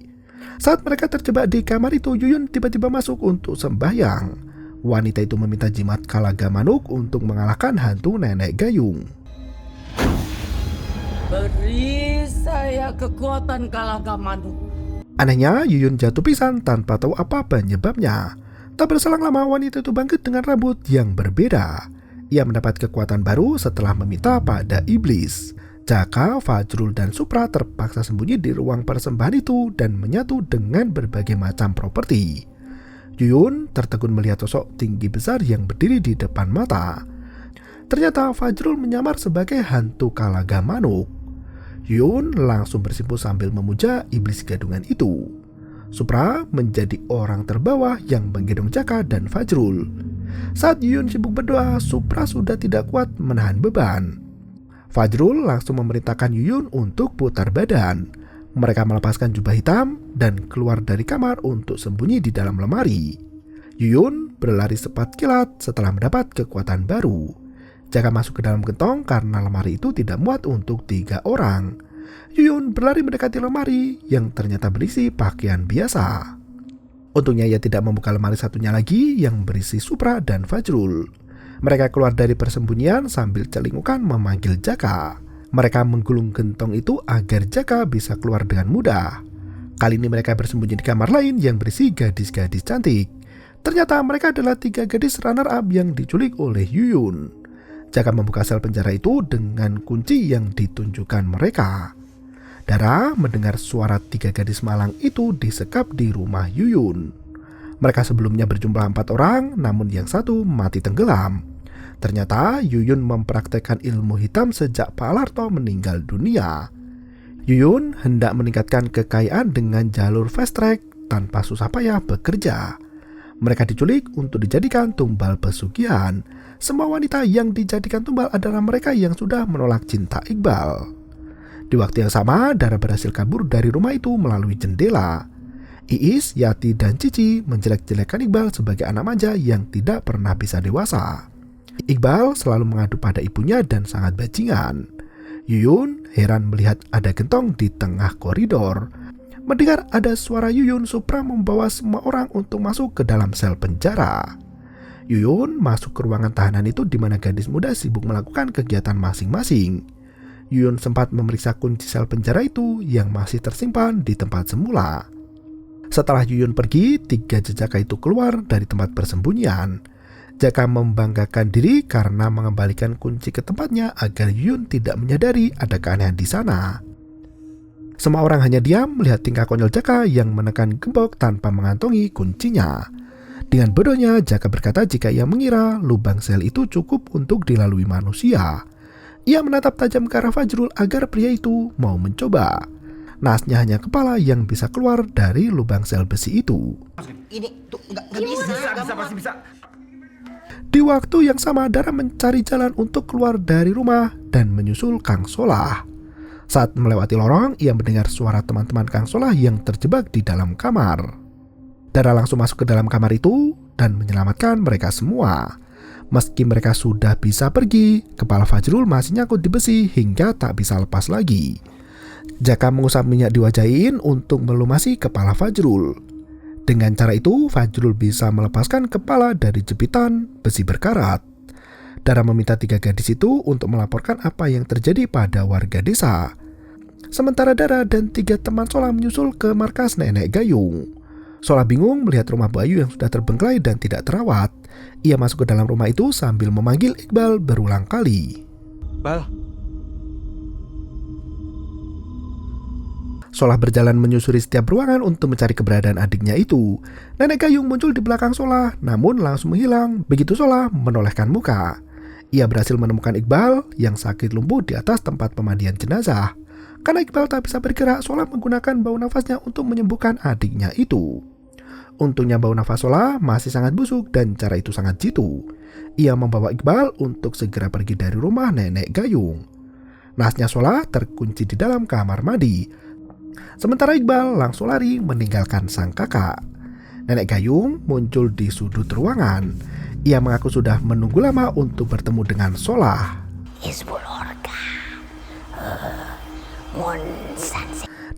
Saat mereka terjebak di kamar itu, Yuyun tiba-tiba masuk untuk sembahyang. Wanita itu meminta jimat Kalaga Manuk untuk mengalahkan hantu nenek gayung. Beri saya kekuatan Kalaga Manuk. Anehnya, Yuyun jatuh pingsan tanpa tahu apa penyebabnya. Tak berselang lama wanita itu bangkit dengan rambut yang berbeda. Ia mendapat kekuatan baru setelah meminta pada iblis. Jaka, Fajrul, dan Supra terpaksa sembunyi di ruang persembahan itu dan menyatu dengan berbagai macam properti. Yuyun tertegun melihat sosok tinggi besar yang berdiri di depan mata. Ternyata Fajrul menyamar sebagai hantu Kalaga Manuk. Yuyun langsung bersimpuh sambil memuja iblis gadungan itu. Supra menjadi orang terbawah yang menggendong Jaka dan Fajrul. Saat Yuyun sibuk berdoa, Supra sudah tidak kuat menahan beban. Fajrul langsung memerintahkan Yuyun untuk putar badan. Mereka melepaskan jubah hitam dan keluar dari kamar untuk sembunyi di dalam lemari. Yuyun berlari cepat kilat setelah mendapat kekuatan baru. Jaka masuk ke dalam gentong karena lemari itu tidak muat untuk 3 orang. Yuyun berlari mendekati lemari yang ternyata berisi pakaian biasa. Untungnya ia tidak membuka lemari satunya lagi yang berisi Supra dan Fajrul. Mereka keluar dari persembunyian sambil celingukan memanggil Jaka. Mereka menggulung gentong itu agar Jaka bisa keluar dengan mudah. Kali ini mereka bersembunyi di kamar lain yang berisi gadis-gadis cantik. Ternyata mereka adalah 3 gadis runner-up yang diculik oleh Yuyun. Jaka membuka sel penjara itu dengan kunci yang ditunjukkan mereka. Dara mendengar suara 3 gadis malang itu disekap di rumah Yuyun. Mereka sebelumnya berjumlah 4 orang, namun yang satu mati tenggelam. Ternyata Yuyun mempraktekkan ilmu hitam sejak Pak Larto meninggal dunia. Yuyun hendak meningkatkan kekayaan dengan jalur fast track tanpa susah payah bekerja. Mereka diculik untuk dijadikan tumbal pesugihan. Semua wanita yang dijadikan tumbal adalah mereka yang sudah menolak cinta Iqbal. Di waktu yang sama, Dara berhasil kabur dari rumah itu melalui jendela. Iis, Yati, dan Cici menjelek-jelekan Iqbal sebagai anak manja yang tidak pernah bisa dewasa. Iqbal selalu mengadu pada ibunya dan sangat bajingan. Yuyun heran melihat ada gentong di tengah koridor. Mendengar ada suara Yuyun, Supra membawa semua orang untuk masuk ke dalam sel penjara. Yuyun masuk ke ruangan tahanan itu di mana gadis muda sibuk melakukan kegiatan masing-masing. Yuyun sempat memeriksa kunci sel penjara itu yang masih tersimpan di tempat semula. Setelah Yuyun pergi, 3 jejaka itu keluar dari tempat persembunyian. Jaka membanggakan diri karena mengembalikan kunci ke tempatnya agar Yuyun tidak menyadari ada keanehan di sana. Semua orang hanya diam melihat tingkah konyol Jaka yang menekan gembok tanpa mengantongi kuncinya. Dengan bodohnya, Jaka berkata jika ia mengira lubang sel itu cukup untuk dilalui manusia. Ia menatap tajam ke arah Fajrul agar pria itu mau mencoba. Nasnya hanya kepala yang bisa keluar dari lubang sel besi itu. Ini tuh nggak bisa. Pasti bisa. Di waktu yang sama, Dara mencari jalan untuk keluar dari rumah dan menyusul Kang Solah. Saat melewati lorong, ia mendengar suara teman-teman Kang Solah yang terjebak di dalam kamar. Dara langsung masuk ke dalam kamar itu dan menyelamatkan mereka semua. Meski mereka sudah bisa pergi, kepala Fajrul masih nyangkut di besi hingga tak bisa lepas lagi. Jaka mengusap minyak di wajah Iin untuk melumasi kepala Fajrul. Dengan cara itu, Fajrul bisa melepaskan kepala dari jepitan besi berkarat. Dara meminta 3 gadis itu untuk melaporkan apa yang terjadi pada warga desa. Sementara Dara dan 3 teman Solah menyusul ke markas Nenek Gayung. Solah bingung melihat rumah Bu Ayu yang sudah terbengkelai dan tidak terawat. Ia masuk ke dalam rumah itu sambil memanggil Iqbal berulang kali. Bal. Solah berjalan menyusuri setiap ruangan untuk mencari keberadaan adiknya itu. Nenek Gayung muncul di belakang Solah, namun langsung menghilang begitu Solah menolehkan muka. Ia berhasil menemukan Iqbal yang sakit lumpuh di atas tempat pemandian jenazah. Karena Iqbal tak bisa bergerak, Solah menggunakan bau nafasnya untuk menyembuhkan adiknya itu. Untungnya bau nafas Solah masih sangat busuk dan cara itu sangat jitu. Ia membawa Iqbal untuk segera pergi dari rumah Nenek Gayung. Nasnya Solah terkunci di dalam kamar mandi. Sementara Iqbal langsung lari meninggalkan sang kakak. Nenek Gayung muncul di sudut ruangan. Ia mengaku sudah menunggu lama untuk bertemu dengan Solah.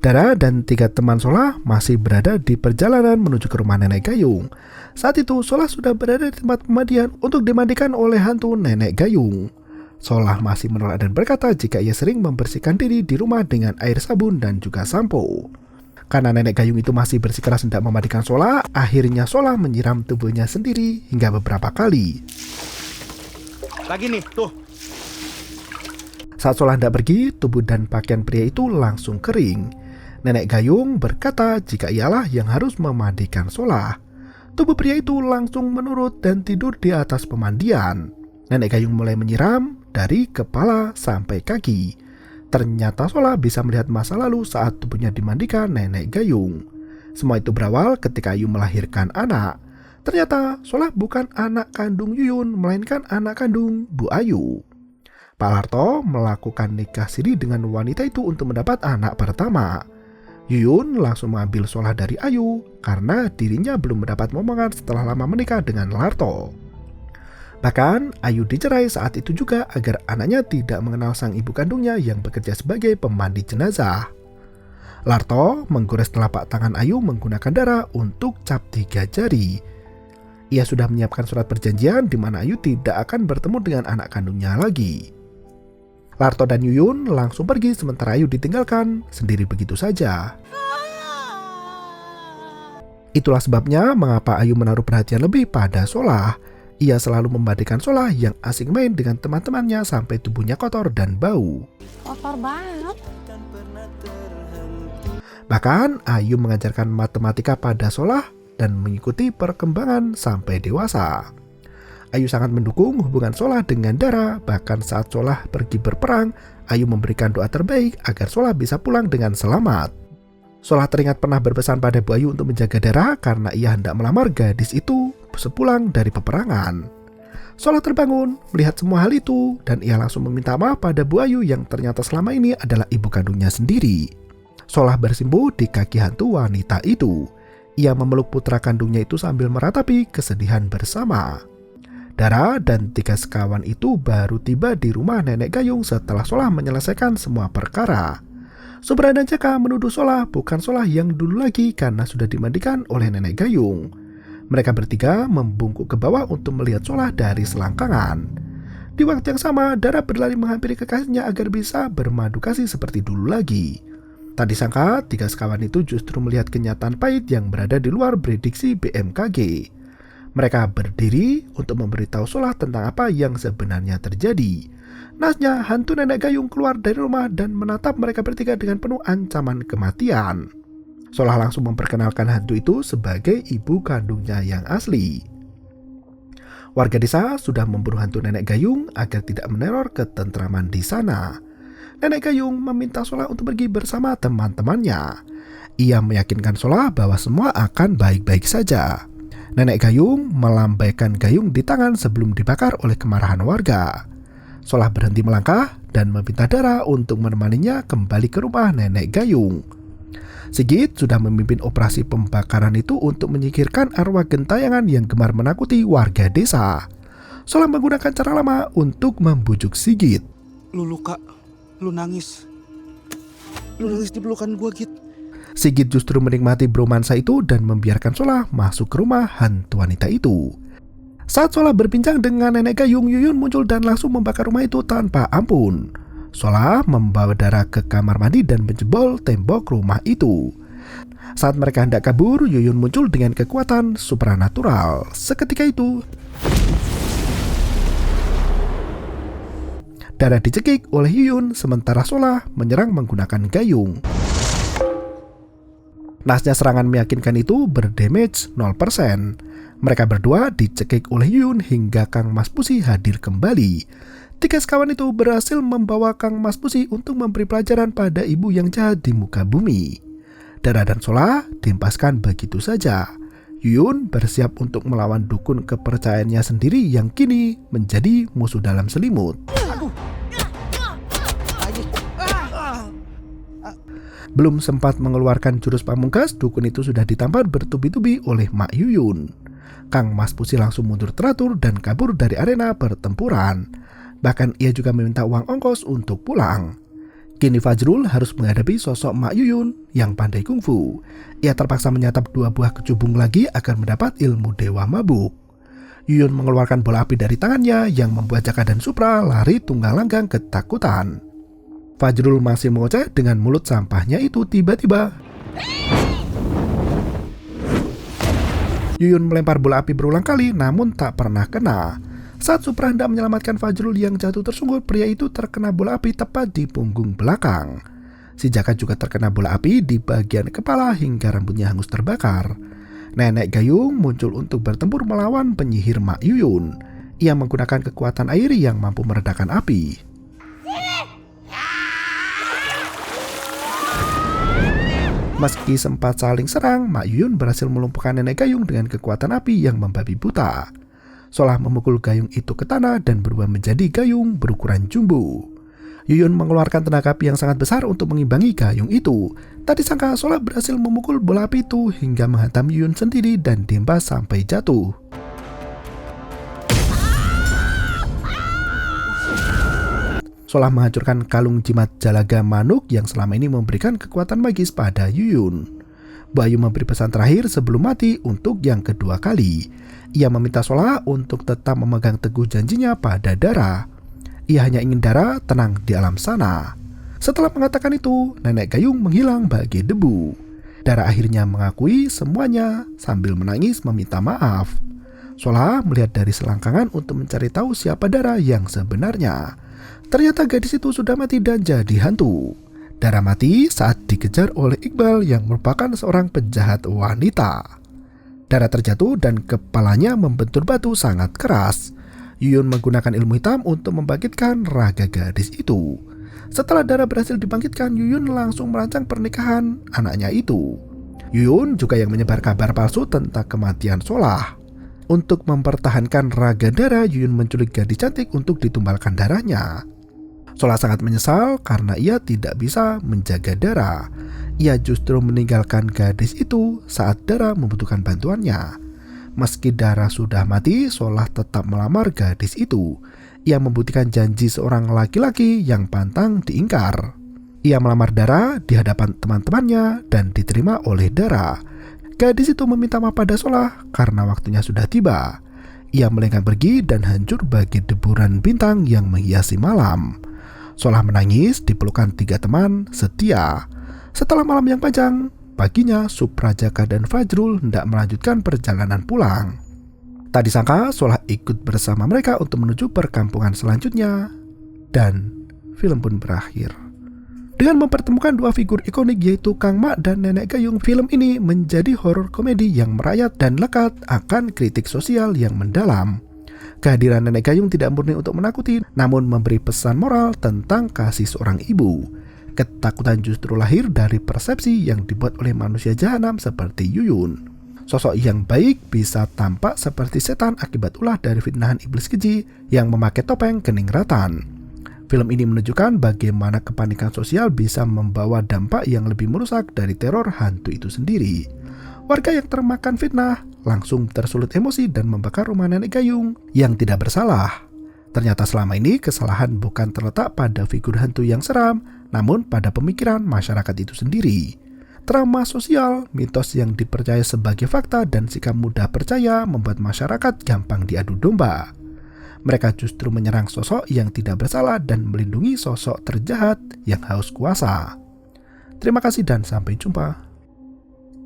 Dara dan 3 teman Solah masih berada di perjalanan menuju ke rumah Nenek Gayung. Saat itu Solah sudah berada di tempat pemandian untuk dimandikan oleh hantu Nenek Gayung. Solah masih menolak dan berkata jika ia sering membersihkan diri di rumah dengan air sabun dan juga sampo. Karena Nenek Gayung itu masih bersikeras hendak memandikan Solah, akhirnya Solah menyiram tubuhnya sendiri hingga beberapa kali. Lagi nih, tuh. Saat Solah hendak pergi, tubuh dan pakaian pria itu langsung kering. Nenek Gayung berkata jika ialah yang harus memandikan Solah. Tubuh pria itu langsung menurut dan tidur di atas pemandian. Nenek Gayung mulai menyiram dari kepala sampai kaki. Ternyata Solah bisa melihat masa lalu saat tubuhnya dimandikan Nenek Gayung. Semua itu berawal ketika Ayu melahirkan anak. Ternyata Solah bukan anak kandung Yuyun, melainkan anak kandung Bu Ayu. Pak Larto melakukan nikah siri dengan wanita itu untuk mendapat anak pertama. Yuyun langsung mengambil Solah dari Ayu karena dirinya belum mendapat momongan setelah lama menikah dengan Larto. Bahkan Ayu dicerai saat itu juga agar anaknya tidak mengenal sang ibu kandungnya yang bekerja sebagai pemandi jenazah. Larto menggores telapak tangan Ayu menggunakan darah untuk cap 3 jari. Ia sudah menyiapkan surat perjanjian di mana Ayu tidak akan bertemu dengan anak kandungnya lagi. Larto dan Yuyun langsung pergi sementara Ayu ditinggalkan sendiri begitu saja. Itulah sebabnya mengapa Ayu menaruh perhatian lebih pada Solah. Ia selalu membandingkan Solah yang asik main dengan teman-temannya sampai tubuhnya kotor dan bau. Kotor banget. Bahkan Ayu mengajarkan matematika pada Solah dan mengikuti perkembangan sampai dewasa. Ayu sangat mendukung hubungan Solah dengan Dara, bahkan saat Solah pergi berperang, Ayu memberikan doa terbaik agar Solah bisa pulang dengan selamat. Solah teringat pernah berpesan pada Bu Ayu untuk menjaga Dara karena ia hendak melamar gadis itu sepulang dari peperangan. Solah terbangun melihat semua hal itu dan ia langsung meminta maaf pada Bu Ayu yang ternyata selama ini adalah ibu kandungnya sendiri. Solah bersimpuh di kaki hantu wanita itu. Ia memeluk putra kandungnya itu sambil meratapi kesedihan bersama. Dara dan 3 sekawan itu baru tiba di rumah Nenek Gayung setelah Solah menyelesaikan semua perkara. Subra dan Jaka menuduh Solah bukan Solah yang dulu lagi karena sudah dimandikan oleh Nenek Gayung. Mereka bertiga membungkuk ke bawah untuk melihat Solah dari selangkangan. Di waktu yang sama, Dara berlari menghampiri kekasihnya agar bisa bermadu kasih seperti dulu lagi. Tak disangka, 3 sekawan itu justru melihat kenyataan pahit yang berada di luar prediksi BMKG. Mereka berdiri untuk memberitahu Solah tentang apa yang sebenarnya terjadi. Nasnya, hantu Nenek Gayung keluar dari rumah dan menatap mereka bertiga dengan penuh ancaman kematian. Solah langsung memperkenalkan hantu itu sebagai ibu kandungnya yang asli. Warga desa sudah memburu hantu Nenek Gayung agar tidak meneror ketentraman di sana. Nenek Gayung meminta Solah untuk pergi bersama teman-temannya. Ia meyakinkan Solah bahwa semua akan baik-baik saja. Nenek Gayung melambaikan gayung di tangan sebelum dibakar oleh kemarahan warga. Solah berhenti melangkah dan meminta Dara untuk menemaninya kembali ke rumah Nenek Gayung. Sigit sudah memimpin operasi pembakaran itu untuk menyingkirkan arwah gentayangan yang gemar menakuti warga desa. Solah menggunakan cara lama untuk membujuk Sigit. Lu luka, lu nangis di pelukan gua, Git. Sigit justru menikmati bromansa itu dan membiarkan Solah masuk ke rumah hantu wanita itu. Saat Solah berbincang dengan Nenek Gayung, Yuyun muncul dan langsung membakar rumah itu tanpa ampun. Solah membawa Dara ke kamar mandi dan menjebol tembok rumah itu. Saat mereka hendak kabur, Yuyun muncul dengan kekuatan supranatural. Seketika itu, Dara dicekik oleh Yuyun sementara Solah menyerang menggunakan gayung. Nasnya serangan meyakinkan itu berdamage 0%. Mereka berdua dicekik oleh Yuyun hingga Kang Mas Pusi hadir kembali. 3 sekawan itu berhasil membawa Kang Mas Pusi untuk memberi pelajaran pada ibu yang jahat di muka bumi. Dara dan Solah dihempaskan begitu saja. Yuyun bersiap untuk melawan dukun kepercayaannya sendiri yang kini menjadi musuh dalam selimut. Belum sempat mengeluarkan jurus pamungkas, dukun itu sudah ditampar bertubi-tubi oleh Mak Yuyun. Kang Mas Pusi langsung mundur teratur dan kabur dari arena pertempuran. Bahkan ia juga meminta uang ongkos untuk pulang. Kini Fajrul harus menghadapi sosok Mak Yuyun yang pandai kungfu. Ia terpaksa menyatap 2 buah kecubung lagi agar mendapat ilmu Dewa Mabuk. Yuyun mengeluarkan bola api dari tangannya yang membuat Jaka dan Supra lari tunggang langgang ketakutan. Fajrul masih mengoceh dengan mulut sampahnya itu tiba-tiba Yuyun melempar bola api berulang kali namun tak pernah kena. Saat Supra hendak menyelamatkan Fajrul yang jatuh tersungkur, pria itu terkena bola api tepat di punggung belakang. Si Jaka juga terkena bola api di bagian kepala hingga rambutnya hangus terbakar. Nenek Gayung muncul untuk bertempur melawan penyihir Mak Yuyun. Ia menggunakan kekuatan air yang mampu meredakan api. Meski sempat saling serang, Mak Yuyun berhasil melumpuhkan Nenek Gayung dengan kekuatan api yang membabi buta. Solah memukul gayung itu ke tanah dan berubah menjadi gayung berukuran jumbo. Yuyun mengeluarkan tenaga api yang sangat besar untuk mengimbangi gayung itu. Tak disangka Solah berhasil memukul bola api itu hingga menghantam Yuyun sendiri dan dihempas sampai jatuh. Solah menghancurkan kalung jimat Jalaga Manuk yang selama ini memberikan kekuatan magis pada Yuyun. Bayu memberi pesan terakhir sebelum mati untuk yang kedua kali. Ia meminta Solah untuk tetap memegang teguh janjinya pada Dara. Ia hanya ingin Dara tenang di alam sana. Setelah mengatakan itu, Nenek Gayung menghilang bagai debu. Dara akhirnya mengakui semuanya sambil menangis meminta maaf. Sola melihat dari selangkangan untuk mencari tahu siapa Dara yang sebenarnya. Ternyata gadis itu sudah mati dan jadi hantu. Dara mati saat dikejar oleh Iqbal yang merupakan seorang penjahat wanita. Dara terjatuh dan kepalanya membentur batu sangat keras. Yuyun menggunakan ilmu hitam untuk membangkitkan raga gadis itu. Setelah Dara berhasil dibangkitkan, Yuyun langsung merancang pernikahan anaknya itu. Yuyun juga yang menyebar kabar palsu tentang kematian Solah. Untuk mempertahankan raga Dara, Yuyun menculik gadis cantik untuk ditumbalkan darahnya. Solah sangat menyesal karena ia tidak bisa menjaga Dara. Ia justru meninggalkan gadis itu saat Dara membutuhkan bantuannya. Meski Dara sudah mati, Solah tetap melamar gadis itu. Ia membuktikan janji seorang laki-laki yang pantang diingkar. Ia melamar Dara di hadapan teman-temannya dan diterima oleh Dara. Gadis itu meminta maaf pada Solah karena waktunya sudah tiba. Ia melenggang pergi dan hancur bagi deburan bintang yang menghiasi malam. Solah menangis di pelukan 3 teman setia. Setelah malam yang panjang, paginya Suprajaka dan Fajrul hendak melanjutkan perjalanan pulang. Tak disangka Solah ikut bersama mereka untuk menuju perkampungan selanjutnya. Dan film pun berakhir. Dengan mempertemukan 2 figur ikonik yaitu Kang Mak dan Nenek Gayung, film ini menjadi horor komedi yang merayat dan lekat akan kritik sosial yang mendalam. Kehadiran Nenek Gayung tidak murni untuk menakuti, namun memberi pesan moral tentang kasih seorang ibu. Ketakutan justru lahir dari persepsi yang dibuat oleh manusia jahanam seperti Yuyun. Sosok yang baik bisa tampak seperti setan akibat ulah dari fitnahan iblis keji yang memakai topeng kening ratan. Film ini menunjukkan bagaimana kepanikan sosial bisa membawa dampak yang lebih merusak dari teror hantu itu sendiri. Warga yang termakan fitnah langsung tersulut emosi dan membakar rumah Nenek Gayung yang tidak bersalah. Ternyata selama ini kesalahan bukan terletak pada figur hantu yang seram, namun pada pemikiran masyarakat itu sendiri. Trauma sosial, mitos yang dipercaya sebagai fakta dan sikap mudah percaya membuat masyarakat gampang diadu domba. Mereka justru menyerang sosok yang tidak bersalah dan melindungi sosok terjahat yang haus kuasa. Terima kasih dan sampai jumpa.